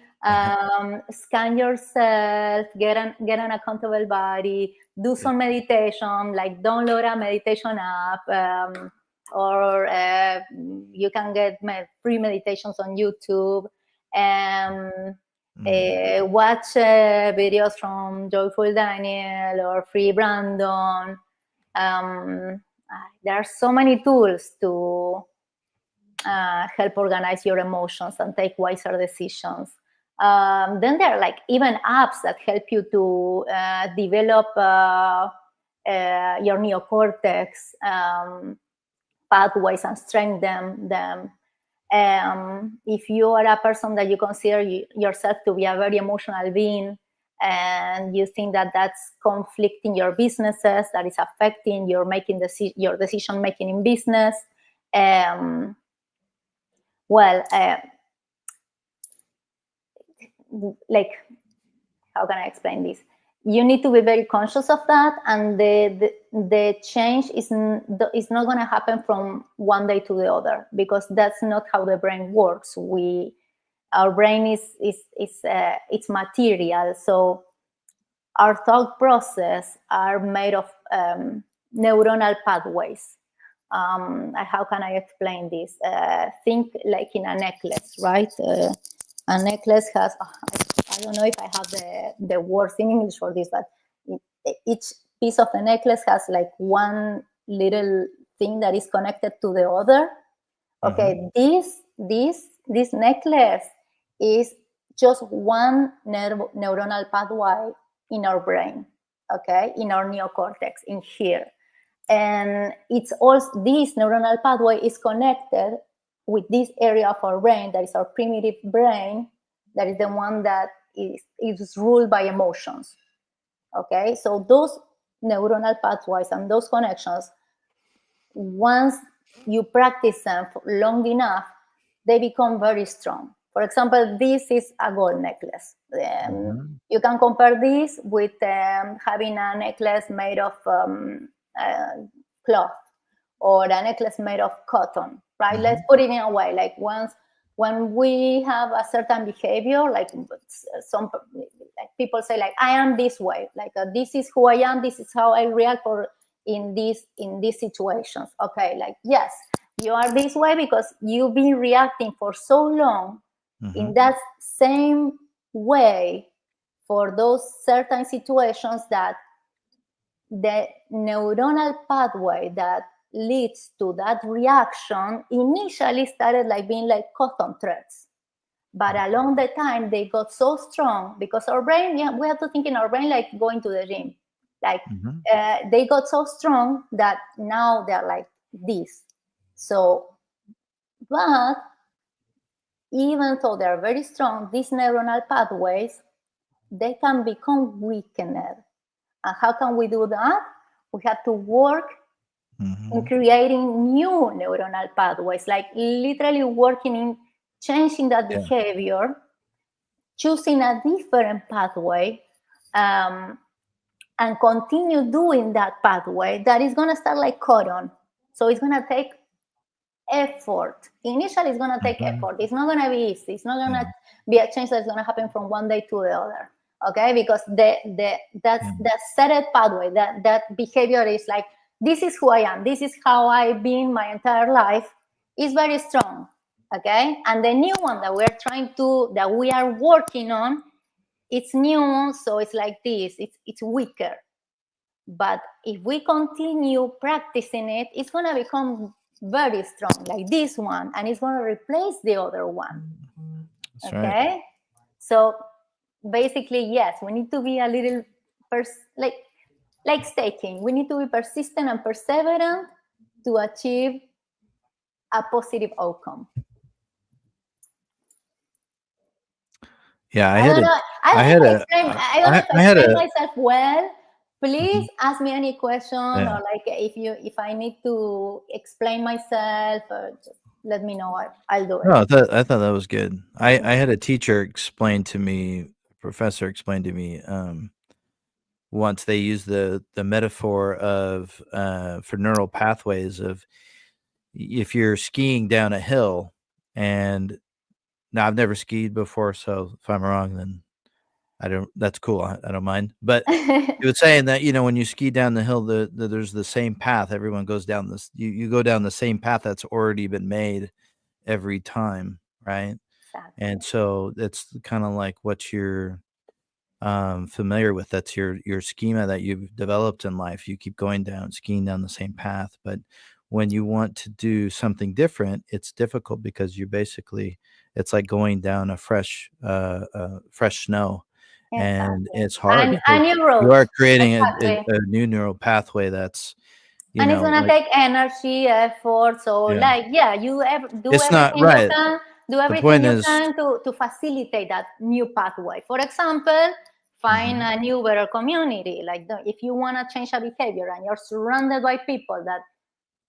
scan yourself, get an accountable body, do some meditation, like download a meditation app, or you can get free meditations on YouTube. Watch videos from Joyful Daniel or FreeBrandon. There are so many tools to help organize your emotions and take wiser decisions. Then there are, like, even apps that help you to develop your neocortex pathways and strengthen them. If you are a person that you consider yourself to be a very emotional being, and you think that that's conflicting your businesses, that is affecting your decision making in business, like, how can I explain this? You need to be very conscious of that, and the change is not going to happen from one day to the other, because that's not how the brain works. Our brain is it's material, so our thought process are made of neuronal pathways. How can I explain this? Think like in a necklace, right? A necklace has, I don't know if I have the words in English for this, but each piece of the necklace has like one little thing that is connected to the other. Okay, this necklace is just one neuronal pathway in our brain, okay, in our neocortex, in here. And it's also, this neuronal pathway is connected with this area of our brain that is our primitive brain, that is the one that is ruled by emotions. Okay, so those neuronal pathways and those connections, once you practice them for long enough, they become very strong. For example, this is a gold necklace. You can compare this with having a necklace made of cloth or a necklace made of cotton, right? Let's put it in a way, like when we have a certain behavior, like some like people say, like, I am this way, like this is who I am, this is how I react for in these situations. Okay, like, yes, you are this way because you've been reacting for so long in that same way for those certain situations that the neuronal pathway that leads to that reaction initially started like being like cotton threads. But along the time, they got so strong because our brain, we have to think in our brain like going to the gym. Like they got so strong that now they're like this. So, but even though they're very strong, these neuronal pathways, they can become weakened. And how can we do that? We have to work in creating new neuronal pathways, like literally working in changing that behavior, choosing a different pathway, and continue doing that pathway that is going to start like cotton. So it's going to take effort. Initially, it's going to take effort. It's not going to be easy. It's not going to be a change that's going to happen from one day to the other. Okay, because that's the set pathway, that behavior is like, this is who I am, this is how I've been my entire life, is very strong. Okay, and the new one that we are working on, it's new, so it's like this, it's weaker. But if we continue practicing it, it's going to become very strong, like this one, and it's going to replace the other one. That's okay, right. So basically, yes, we need to be a little like staking. We need to be persistent and perseverant to achieve a positive outcome. Yeah, I don't know. I don't know if I explain myself well. Please ask me any question, or like if I need to explain myself, or just let me know. I'll do it. No, I thought that was good. I had a teacher explain to me, professor explained to me, once they used the metaphor of for neural pathways of if you're skiing down a hill, and now I've never skied before, so if I'm wrong, then that's cool. I don't mind. But he was saying that, when you ski down the hill, there's the same path. Everyone goes down this. You go down the same path that's already been made every time, right? Exactly. And so it's kind of like what you're familiar with. That's your schema that you've developed in life. You keep skiing down the same path. But when you want to do something different, it's difficult because it's like going down a fresh snow. And it's hard a new road. you are creating exactly. a new neural pathway that's, and it's gonna take energy, effort. So you do it's not everything right. you can. Do everything you can to facilitate that new pathway. For example, find a new, better community. Like if you want to change a behavior and you're surrounded by people that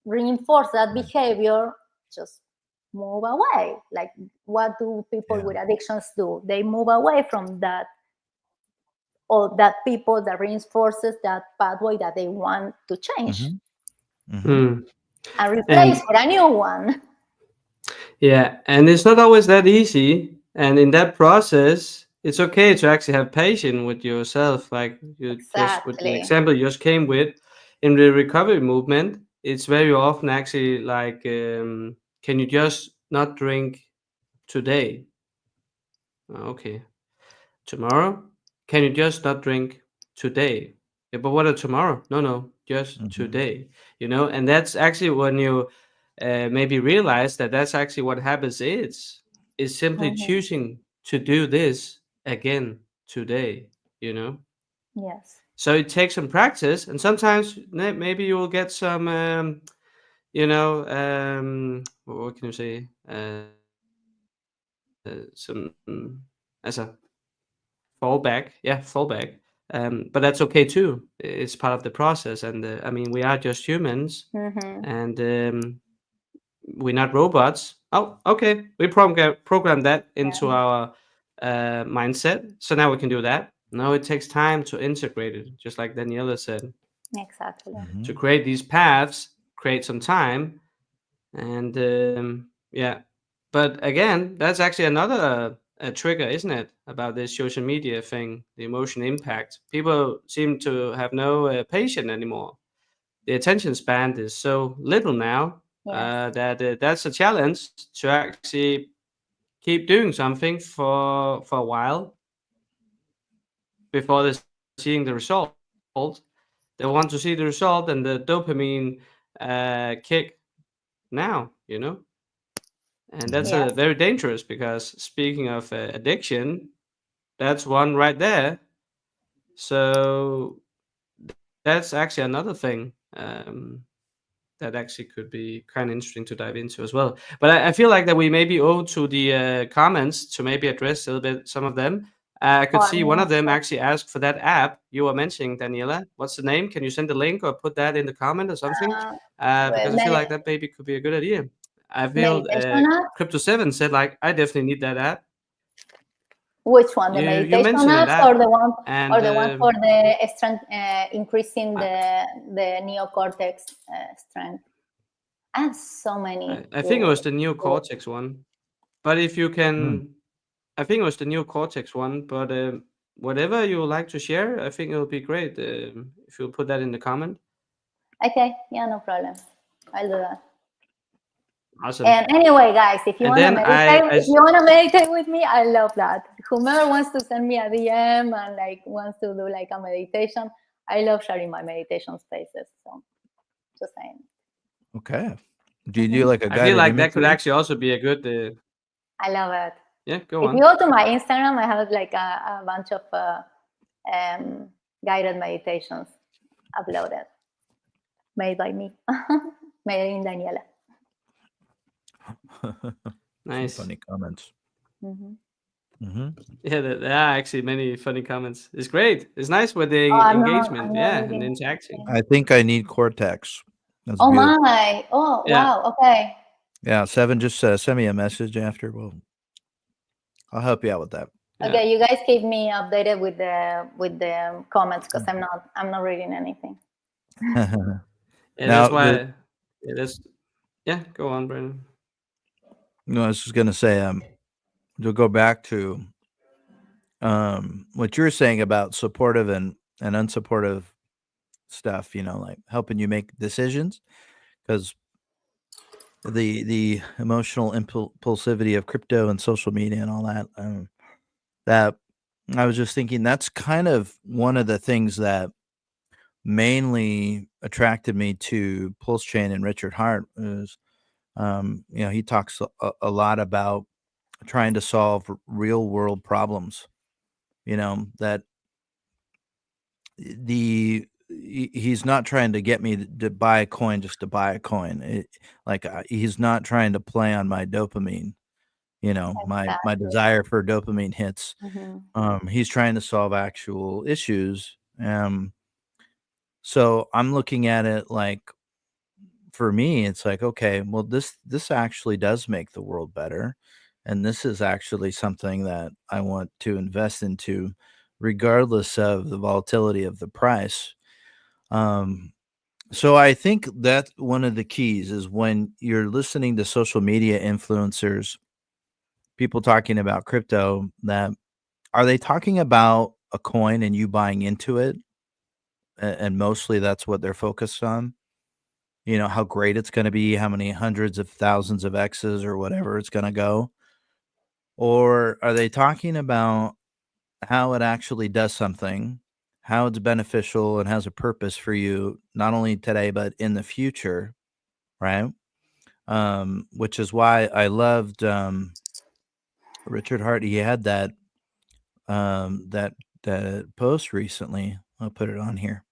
reinforce that behavior, just move away. Like, what do people with addictions do? They move away from that, or that people that reinforces that pathway that they want to change. And replace for a new one. Yeah, and it's not always that easy. And in that process, it's okay to actually have patience with yourself. Like just with the example you just came with, in the recovery movement, it's very often actually like, can you just not drink today? Okay. tomorrow. Can you just not drink today? Yeah, but what a tomorrow? No, just Mhm. today. And that's actually when you maybe realize that that's actually what habits is simply Mhm. choosing to do this again today. You know, Yes. so it takes some practice, and sometimes maybe you will get some, what can you say, some as a fallback, yeah, fallback. But that's okay too. It's part of the process, and I mean, we are just humans, Mhm. and we're not robots. Oh, okay, we program that into Yeah. our mindset, so now we can do that. No, it takes time to integrate it, just like Daniela said. Exactly. To Mhm. create these paths, create some time, and yeah. But again, that's actually another trigger, isn't it, about this social media thing, the emotion impact. People seem to have no patience anymore. The attention span is so little now Yes. that that's a challenge to actually keep doing something for a while before they're seeing the result. They want to see the result and the dopamine kick now. And that's Mhm. very Yes. dangerous because speaking of addiction, that's one right there. So that's actually another thing that actually could be kind of interesting to dive into as well. But I feel like that we maybe owe to the comments to maybe address a little bit some of them. I could Oh, see one no, of them sure. actually asked for that app you were mentioning, Daniela. What's the name? Can you send the link or put that in the comment or something? Uh, Because I feel like med- that maybe could be a good idea. I feel meditation app. Crypto7 said like I definitely need that app. Which one? The You meditation mentioned in apps, or that, or and the one for the strength, increasing I, the neocortex strength? I have so many I think it was to. the neocortex one. But if you Mm. can, I think it was the neocortex one. But whatever you would like to share, I think it would be great if you put that in the comment. Okay, yeah, no problem. I'll do that. Awesome. And anyway, guys, if you And wanna then meditate, if you wanna meditate with me, I love that. Whomever wants to send me a DM and like wants to do like a meditation, I love sharing my meditation spaces. So just saying. Okay. Do you do Hmm. like a I feel guided like that could imagery? actually also be a good. I love it. Yeah, go If you on. go to my Instagram, I have like a bunch of um, guided meditations uploaded, made by me, made in Daniela. Some Nice. funny comments. Hmm. Mhm. Yeah, there are actually many funny comments. It's great. It's nice with the Oh, engagement, I'm not yeah, and reading interacting. I anything. think I need Cortex. That's Oh beautiful. my! Oh Yeah, wow! Okay. Yeah, 7, just, send me a message after. I'll help you out with that. yeah, Okay, you guys keep me updated with the comments because Mm. I'm not reading anything. yeah. That's Now the why. Yeah, that's yeah. Go on, Brandon. no, I was just gonna say, to go back to, what you're saying about supportive and unsupportive stuff, like helping you make decisions, because the emotional impulsivity of crypto and social media and all that, that I was just thinking that's kind of one of the things that mainly attracted me to PulseChain and Richard Hart is, he talks a lot about trying to solve real world problems, that he's not trying to get me to buy a coin just to buy a coin. He's not trying to play on my dopamine, my Exactly. desire for dopamine hits. Hmm. He's trying to solve actual issues. So I'm looking at it like, for me, it's like, okay, well, this actually does make the world better, and this is actually something that I want to invest into, regardless of the volatility of the price. Um, so I think that one of the keys is when you're listening to social media influencers, people talking about crypto, that are they talking about a coin and you buying into it? And mostly that's what they're focused on. How great it's gonna be, how many hundreds of thousands of X's or whatever it's gonna go? Or are they talking about how it actually does something, how it's beneficial and has a purpose for you, not only today, but in the future, right? Which is why I loved Richard Hart. He had that that post recently. I'll put it on here.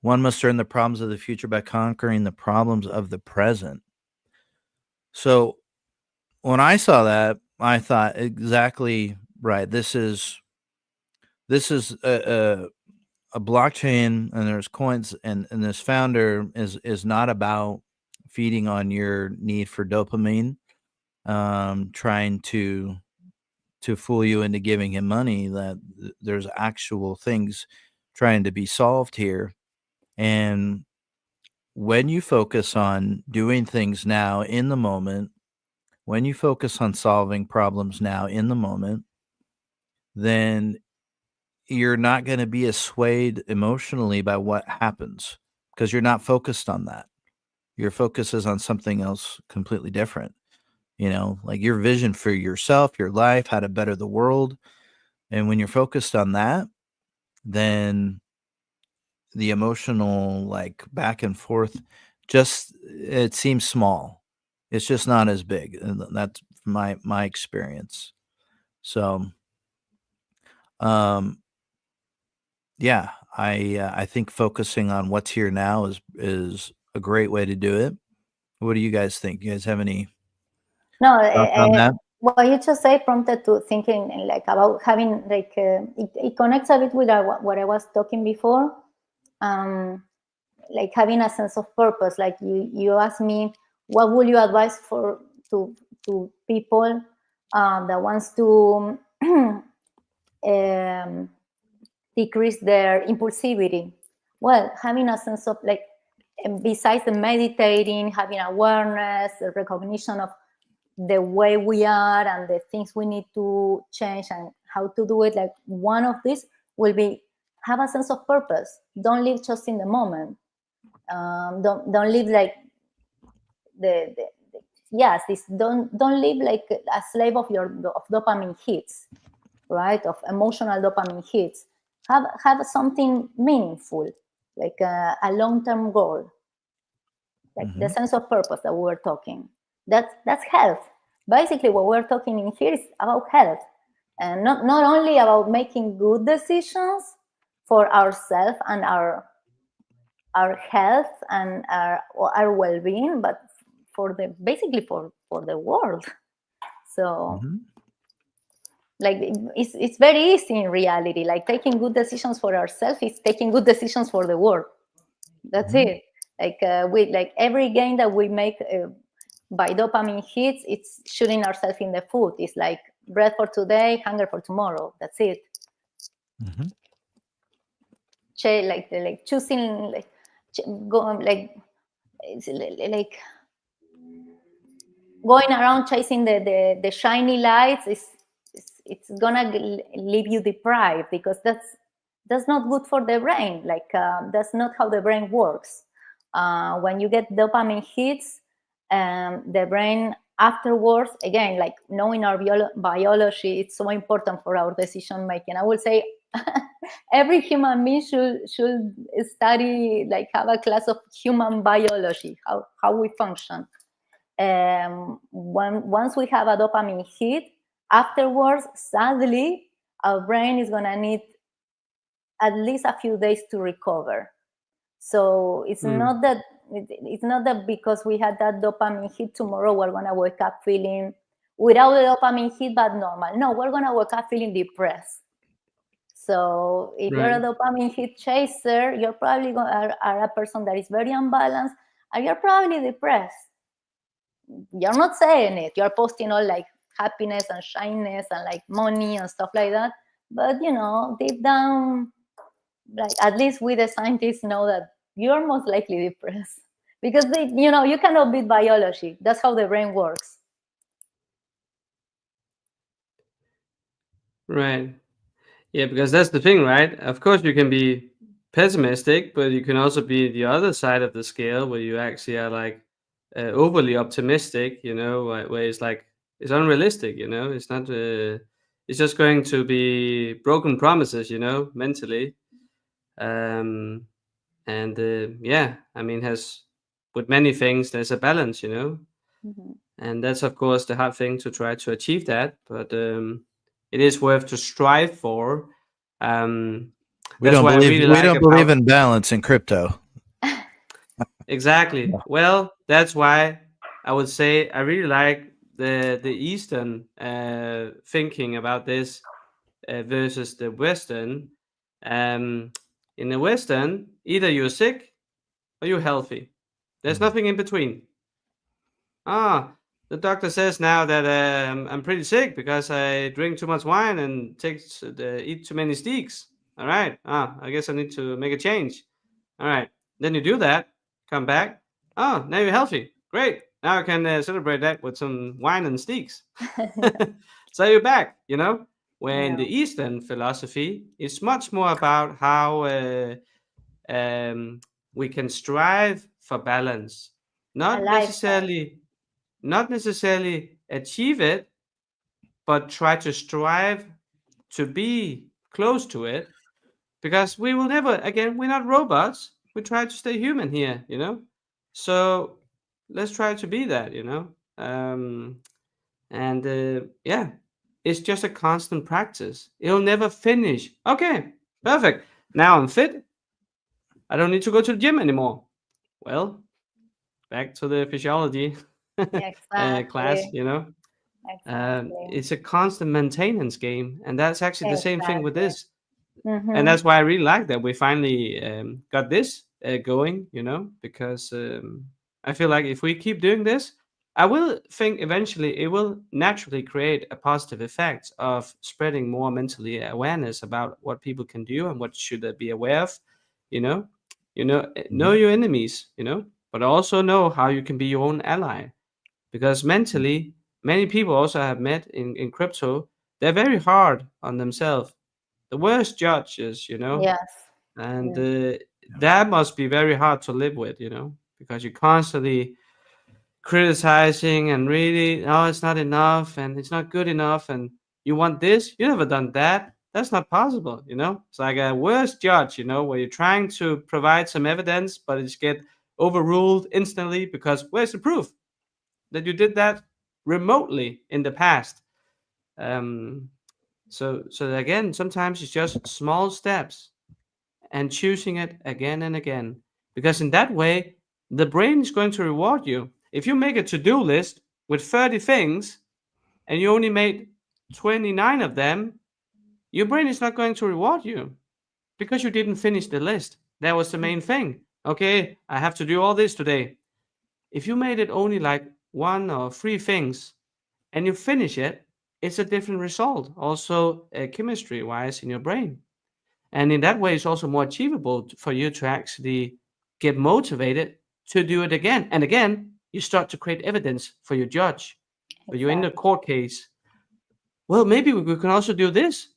One must learn the problems of the future by conquering the problems of the present. So when I saw that, I thought exactly right. This is a blockchain, and there's coins, and this founder is not about feeding on your need for dopamine, trying to fool you into giving him money. That there's actual things trying to be solved here. And when you focus on doing things now in the moment, when you focus on solving problems now in the moment, then you're not going to be as swayed emotionally by what happens, because you're not focused on that. Your focus is on something else completely different, like your vision for yourself, your life, how to better the world. And when you're focused on that, then the emotional, like, back and forth, just it seems small. It's just not as big. And that's my experience. So, um, yeah, I think focusing on what's here now is a great way to do it. What do you guys think? You guys have any No, thoughts on that? what you just say prompted to thinking like about having like it connects a bit with what I was talking before, like having a sense of purpose. Like you asked me, what would you advise to people that wants to decrease their impulsivity? Well, having a sense of like, besides the meditating, having awareness, the recognition of the way we are and the things we need to change and how to do it, like one of these will be have a sense of purpose. Don't live just in the moment. Don't live like the yes, this don't live like a slave of dopamine hits, right? Of emotional dopamine hits. Have something meaningful, like a long-term goal, like the sense of purpose that we were talking. That's health. Basically, what we're talking in here is about health, and not only about making good decisions for ourselves and our health and our well-being, but for the basically for the world. So like it's very easy in reality. Like taking good decisions for ourselves is taking good decisions for the world. That's it. Like we like every gain that we make by dopamine hits, it's shooting ourselves in the foot. It's like bread for today, hunger for tomorrow. That's it. Like choosing like go like it's like going around chasing the shiny lights is it's gonna leave you deprived, because that's not good for the brain. Like that's not how the brain works. When you get dopamine hits, the brain afterwards, again, like knowing our biology, it's so important for our decision making. I would say every human being should study, like have a class of human biology, how we function. Once we have a dopamine hit, afterwards, sadly, our brain is gonna need at least a few days to recover. So it's not that because we had that dopamine hit, tomorrow we're gonna wake up feeling without the dopamine hit but normal. No, we're gonna wake up feeling depressed. So if you're a dopamine hit chaser, you're probably are a person that is very unbalanced, and you're probably depressed. You're not saying it. You're posting all like happiness and shyness and like money and stuff like that. But deep down, like at least we the scientists know that you're most likely depressed, because you cannot beat biology. That's how the brain works. Right. Yeah, because that's the thing, right? Of course, you can be pessimistic, but you can also be the other side of the scale where you actually are like overly optimistic, where it's like it's unrealistic, it's not it's just going to be broken promises, mentally. Um, and yeah, I mean, has with many things, there's a balance, Mhm. and that's of course the hard thing to try to achieve that, but it is worth to strive for. Um, that's what I really We like don't believe about in balance in crypto. exactly. Yeah. Well, that's why I would say I really like the Eastern thinking about this versus the Western. Um, in the Western, either you're sick or you're healthy. There's Mhm. nothing in between. Ah, the doctor says now that I'm pretty sick because I drink too much wine and eat too many steaks. All right. I guess I need to make a change. All right. Then you do that, come back. Oh, now you're healthy. Great. Now I can celebrate that with some wine and steaks. So you're back, When the Yeah, Eastern philosophy is much more about how um, we can strive for balance, a not lifestyle. necessarily not necessarily achieve it, but try to strive to be close to it, because we will never, again, we're not robots. We try to stay human here, So let's try to be that, and yeah, it's just a constant practice. It'll never finish. Okay, perfect. Now I'm fit. I don't need to go to the gym anymore. Well, back to the physiology class, Exactly. Exactly. it's a constant maintenance game, and that's actually the same thing with Exactly. this. And Mm-hmm. that's why I really like that we finally got this going, because I feel like if we keep doing this, I will think eventually it will naturally create a positive effect of spreading more mentally awareness about what people can do and what should they be aware of, you know, know Mhm. your enemies, but also know how you can be your own ally, because mentally many people also have met in crypto, they're very hard on themselves, the worst judges, Yes. and Yes. that must be very hard to live with, because you're constantly criticizing and really, oh, it's not enough and it's not good enough, and you want this, you never done that. That's not possible, It's like a worst judge, where you're trying to provide some evidence, but it's get overruled instantly because where's the proof that you did that remotely in the past? Um, so again, sometimes it's just small steps and choosing it again and again. Because in that way, the brain is going to reward you. If you make a to do list with 30 things and you only made 29 of them, your brain is not going to reward you because you didn't finish the list. That was the main thing. Okay, I have to do all this today. If you made it only like one or three things and you finish it, it's a different result, also chemistry wise in your brain. And in that way, it's also more achievable for you to actually get motivated to do it again. And again, you start to create evidence for your judge. When you're in the Exactly. court case, well, maybe we can also do this.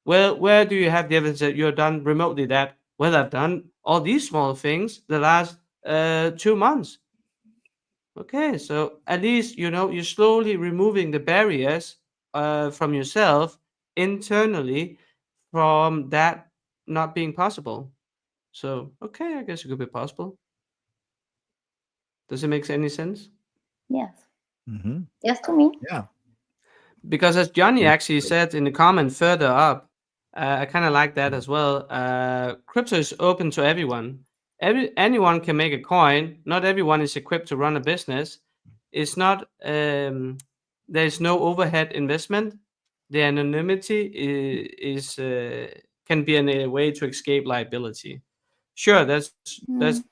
Well, where do you have the evidence that you're done remotely that, well, I've done all these small things the last 2 months. Okay, so at least, you're slowly removing the barriers from yourself internally from that not being possible. So, okay, I guess it could be possible. Does it make any sense? Yes. Mhm. Yes, to me. Yeah. Because as Johnny actually Absolutely. said in the comment further up, I kind of like that as well. Crypto is open to everyone. Anyone can make a coin. Not everyone is equipped to run a business. It's not. There's no overhead investment. The anonymity can be a way to escape liability. Sure, that's Mm.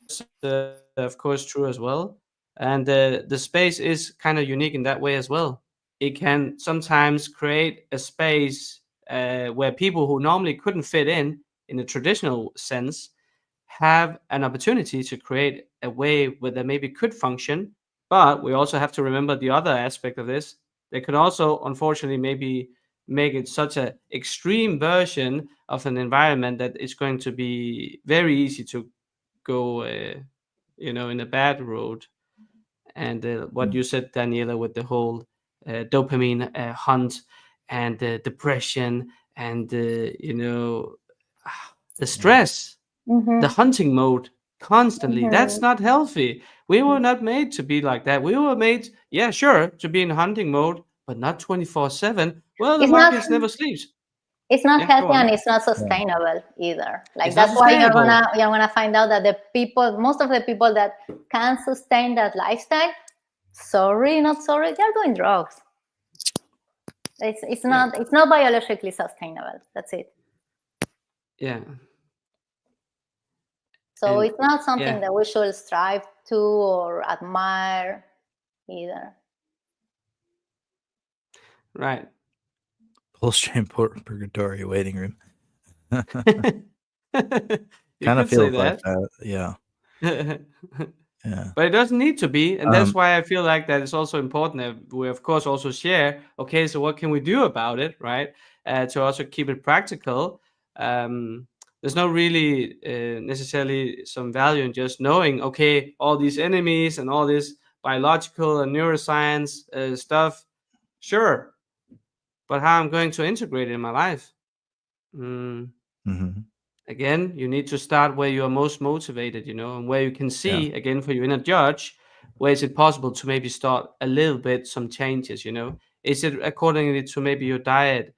of course true as well. And the space is kind of unique in that way as well. It can sometimes create a space where people who normally couldn't fit in a traditional sense, have an opportunity to create a way where they maybe could function. But we also have to remember the other aspect of this. They could also, unfortunately, maybe make it such a extreme version of an environment that it's going to be very easy to go, in a bad road. And what Mm. you said, Daniela, with the whole dopamine hunt, and the depression and the the stress, the hunting mode constantly. That's not healthy. We were not made to be like that. We were made, yeah, sure, to be in hunting mode, but not 24/7. Well, the It's not markets never sleeps. it's not Yeah, go healthy, on. and it's not Yeah. sustainable either. Like It's not that's why sustainable. you're gonna find out that most of the people that can sustain that lifestyle, sorry, not sorry, they're doing drugs. It's not biologically sustainable. That's it. Yeah. So And it's not something yeah, that we should strive to or admire either. right. PulseChain purgatory waiting room. You Kind of could say feels like that. that. Yeah. Yeah. But it doesn't need to be, and that's why I feel like that it's also important that we, of course, also share. Okay, so what can we do about it, right? To also keep it practical. There's no really necessarily some value in just knowing, okay, all these enemies and all this biological and neuroscience stuff. Sure, but how I'm going to integrate it in my life? Mhm. Again, you need to start where you are most motivated, and where you can Yeah. see, again, for your inner judge, where is it possible to maybe start a little bit some changes. Is it accordingly to maybe your diet,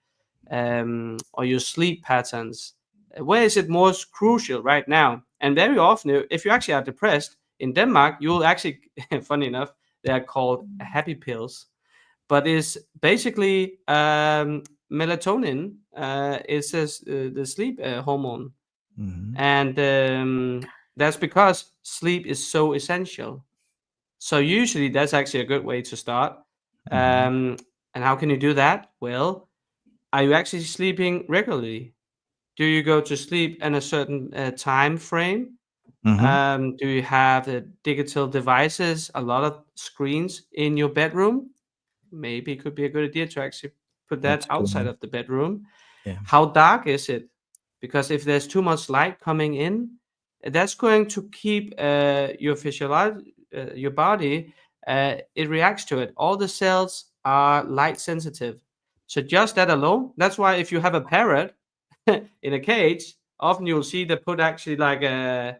or your sleep patterns? Where is it most crucial right now? And very often, if you actually are depressed in Denmark, you will actually funny enough, they are called happy pills, but it's basically melatonin. It's the sleep hormone, Mhm. and that's because sleep is so essential. So usually that's actually a good way to start. Mhm. And how can you do that? Well, are you actually sleeping regularly? Do you go to sleep in a certain time frame? Mhm. Do you have digital devices, a lot of screens in your bedroom? Maybe it could be a good idea to actually put that That's a good outside one. of the bedroom. Yeah. How dark is it? Because if there's too much light coming in, that's going to keep your body. It reacts to it. All the cells are light sensitive. So just that alone. That's why if you have a parrot in a cage, often you'll see they put actually a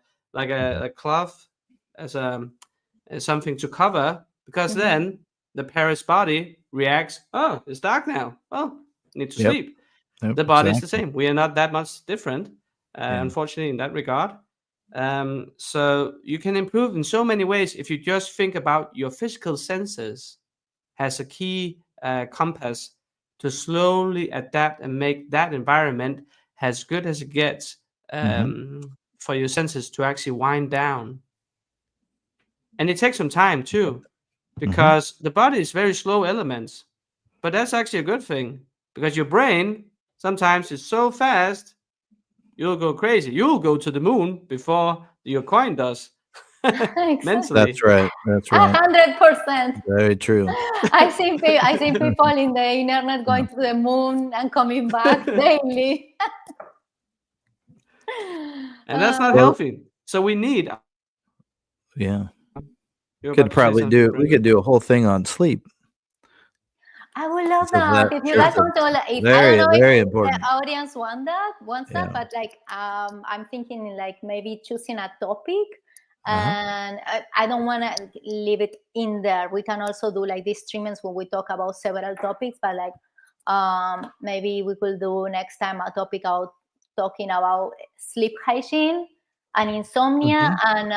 cloth as as something to cover, because then the parrot's body reacts. Oh, it's dark now. Oh, need to Yep. sleep. Yep. The body is the Exactly. same. We are not that much different, Yeah. unfortunately, in that regard. So you can improve in so many ways if you just think about your physical senses has a key compass to slowly adapt and make that environment as good as it gets, Mhm. for your senses to actually wind down. And it takes some time too, Mhm. because the body is very slow elements. But that's actually a good thing, because your brain sometimes is so fast, you'll go crazy. You'll go to the moon before your coin does. Exactly. That's Mentally. right. That's right. 100%. Very true. I see people in the internet going to the moon and coming back daily. And that's not Well, healthy. So we need. yeah. You're Could about to say probably something, we Brandon. could do a whole thing on sleep I would love because that. If you that guys is want to, if I don't very, know very if the important. audience wants that, Yeah. but like I'm thinking like maybe choosing a topic, Uh-huh. and I don't want to leave it in there. We can also do like these streamings where we talk about several topics, but like maybe we could do next time a topic about talking about sleep hygiene and insomnia Mhm. and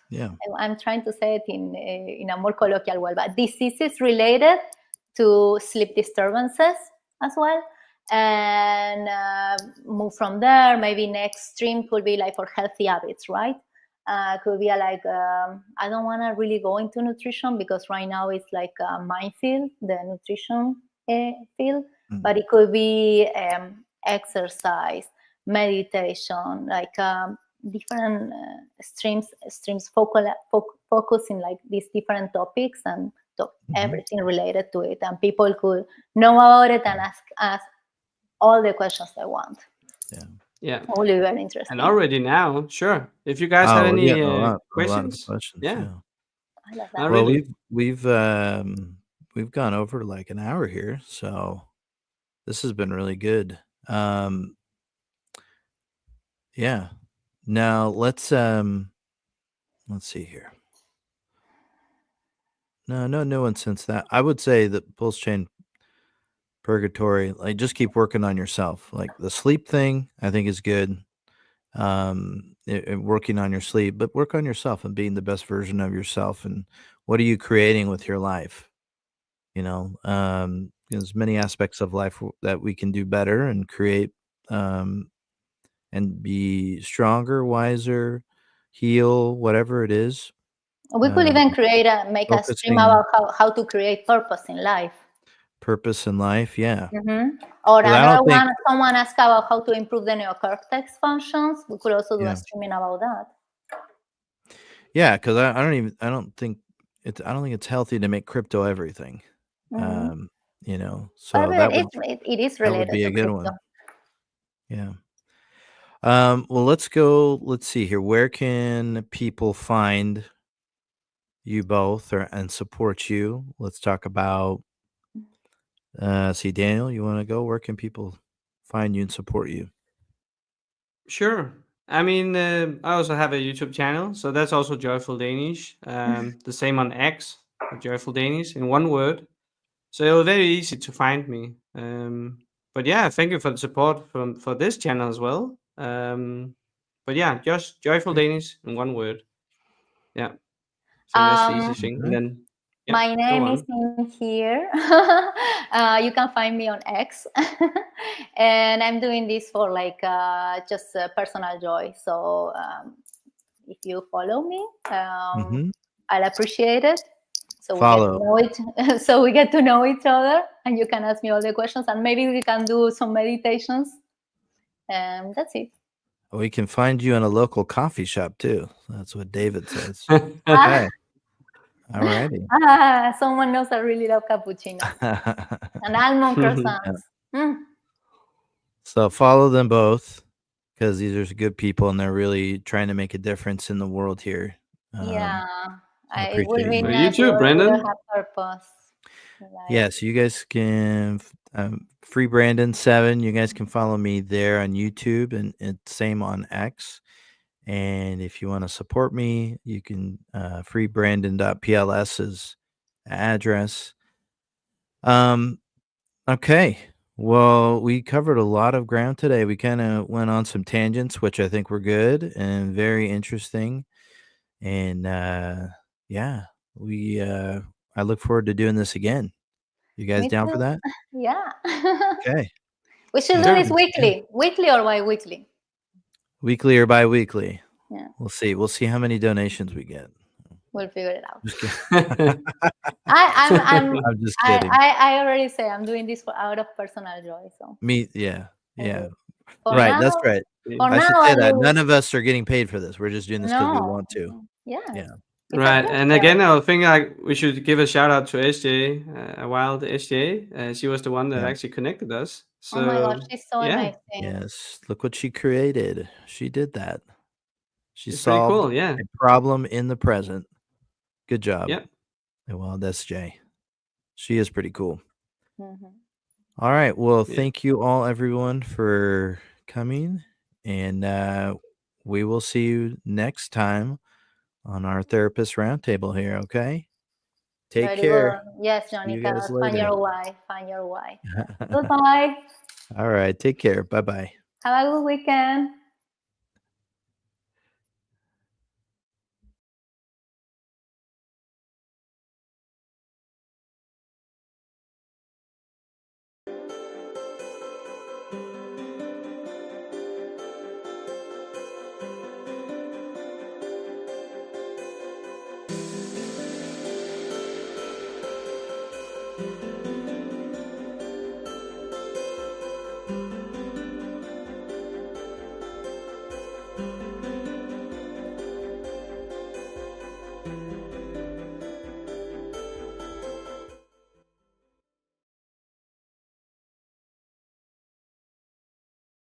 Yeah. I'm trying to say it in a more colloquial way, but diseases related to sleep disturbances as well. And move from there. Maybe next stream could be like for healthy habits, right? Could be like, I don't want to really go into nutrition because right now it's like a minefield, the nutrition field, but it could be exercise, meditation, like different streams focusing like these different topics and everything related to it, and people could know about it and ask all the questions they want. Yeah. Only very interesting. And already now, sure. If you guys have Oh, we're any getting a lot of questions, questions. yeah. Yeah. I love Oh, that. Well, really? we've gone over like an hour here, so this has been really good. Yeah. Now let's see here. No new one since that. I would say that PulseChain Purgatory, like just keep working on yourself. Like the sleep thing, I think is good. Working on your sleep, but work on yourself and being the best version of yourself. And what are you creating with your life? There's many aspects of life that we can do better and create, um, and be stronger, wiser, heal, whatever it is. We could Um, even make a stream Focusing about how to create purpose in life. purpose in life, yeah. Or 'Cause I another don't think, one, someone asked about how to improve the neocortex functions. We could also do a yeah, streaming about that. yeah, because I don't think it's healthy to make crypto everything. Um, But so it is that would related be to a good crypto. one. Yeah. Well, let's see here. Where can people find you both and support you? Let's talk about, see, Daniel, you want to go? Where can people find you and support you? Sure. I mean, I also have a YouTube channel, so that's also Joyful Danish. The same on X, Joyful Danish in one word. So it was very easy to find me. But yeah, thank you for the support for this channel as well. But yeah, just Joyful Okay. Danish in one word. Yeah, I think that's the easiest thing. And Okay. then, yeah, My go name is on. in here. You can find me on X, and I'm doing this for like just personal joy. So if you follow me, Mm-hmm. I'll appreciate it. So we get to Follow. know it. So we get to know each other, and you can ask me all the questions, and maybe we can do some meditations. And that's it. We can find you in a local coffee shop too. That's what David says. Ah, Okay. All righty. someone knows I really love cappuccino and almond croissants. Mm. So follow them both because these are good people and they're really trying to make a difference in the world here. Yeah, So I it will appreciate be For you. you nice. too, We all Brandon. have purpose. Like, Yeah, so you guys can FreeBrandon 7. You guys can follow me there on YouTube and same on X. And if you want to support me, you can freebrandon.pls is address. Okay. Well, we covered a lot of ground today. We kind of went on some tangents, which I think were good and very interesting. And yeah, we I look forward to doing this again. You guys me down for too. that? Yeah. Okay. We should do Yeah. this Sure. Yeah. weekly or bi-weekly. Weekly or bi-weekly. Yeah, We'll see. We'll see how many donations we get. we'll figure it out. Just kidding. I'm just kidding. I already say I'm doing this out of personal joy. So Yeah. Yeah. for Right. now, That's right. for I now, should say I that. will. None of us are getting paid for this. We're just doing this because we No. want to. Yeah, Yeah. it's a Right, and pleasure. again, I think like we should give a shout out to SJ, a wild SJ. She was the one that Yeah. actually connected us. Oh my gosh, So she's so yeah, amazing. Yes. Look what she created. She did that. She it's pretty solved cool. Yeah, a problem in the present. Good job. yeah, Well, that's Jay. She is pretty cool. Mhm. All right. Well, yeah. thank you all, everyone, for coming. And we will see you next time on our therapist roundtable here. Okay. Take Very good. care. Yes, See you Jonica, guys find later. your why. Find your why. Goodbye. All right. Take care. Bye bye. Have a good weekend.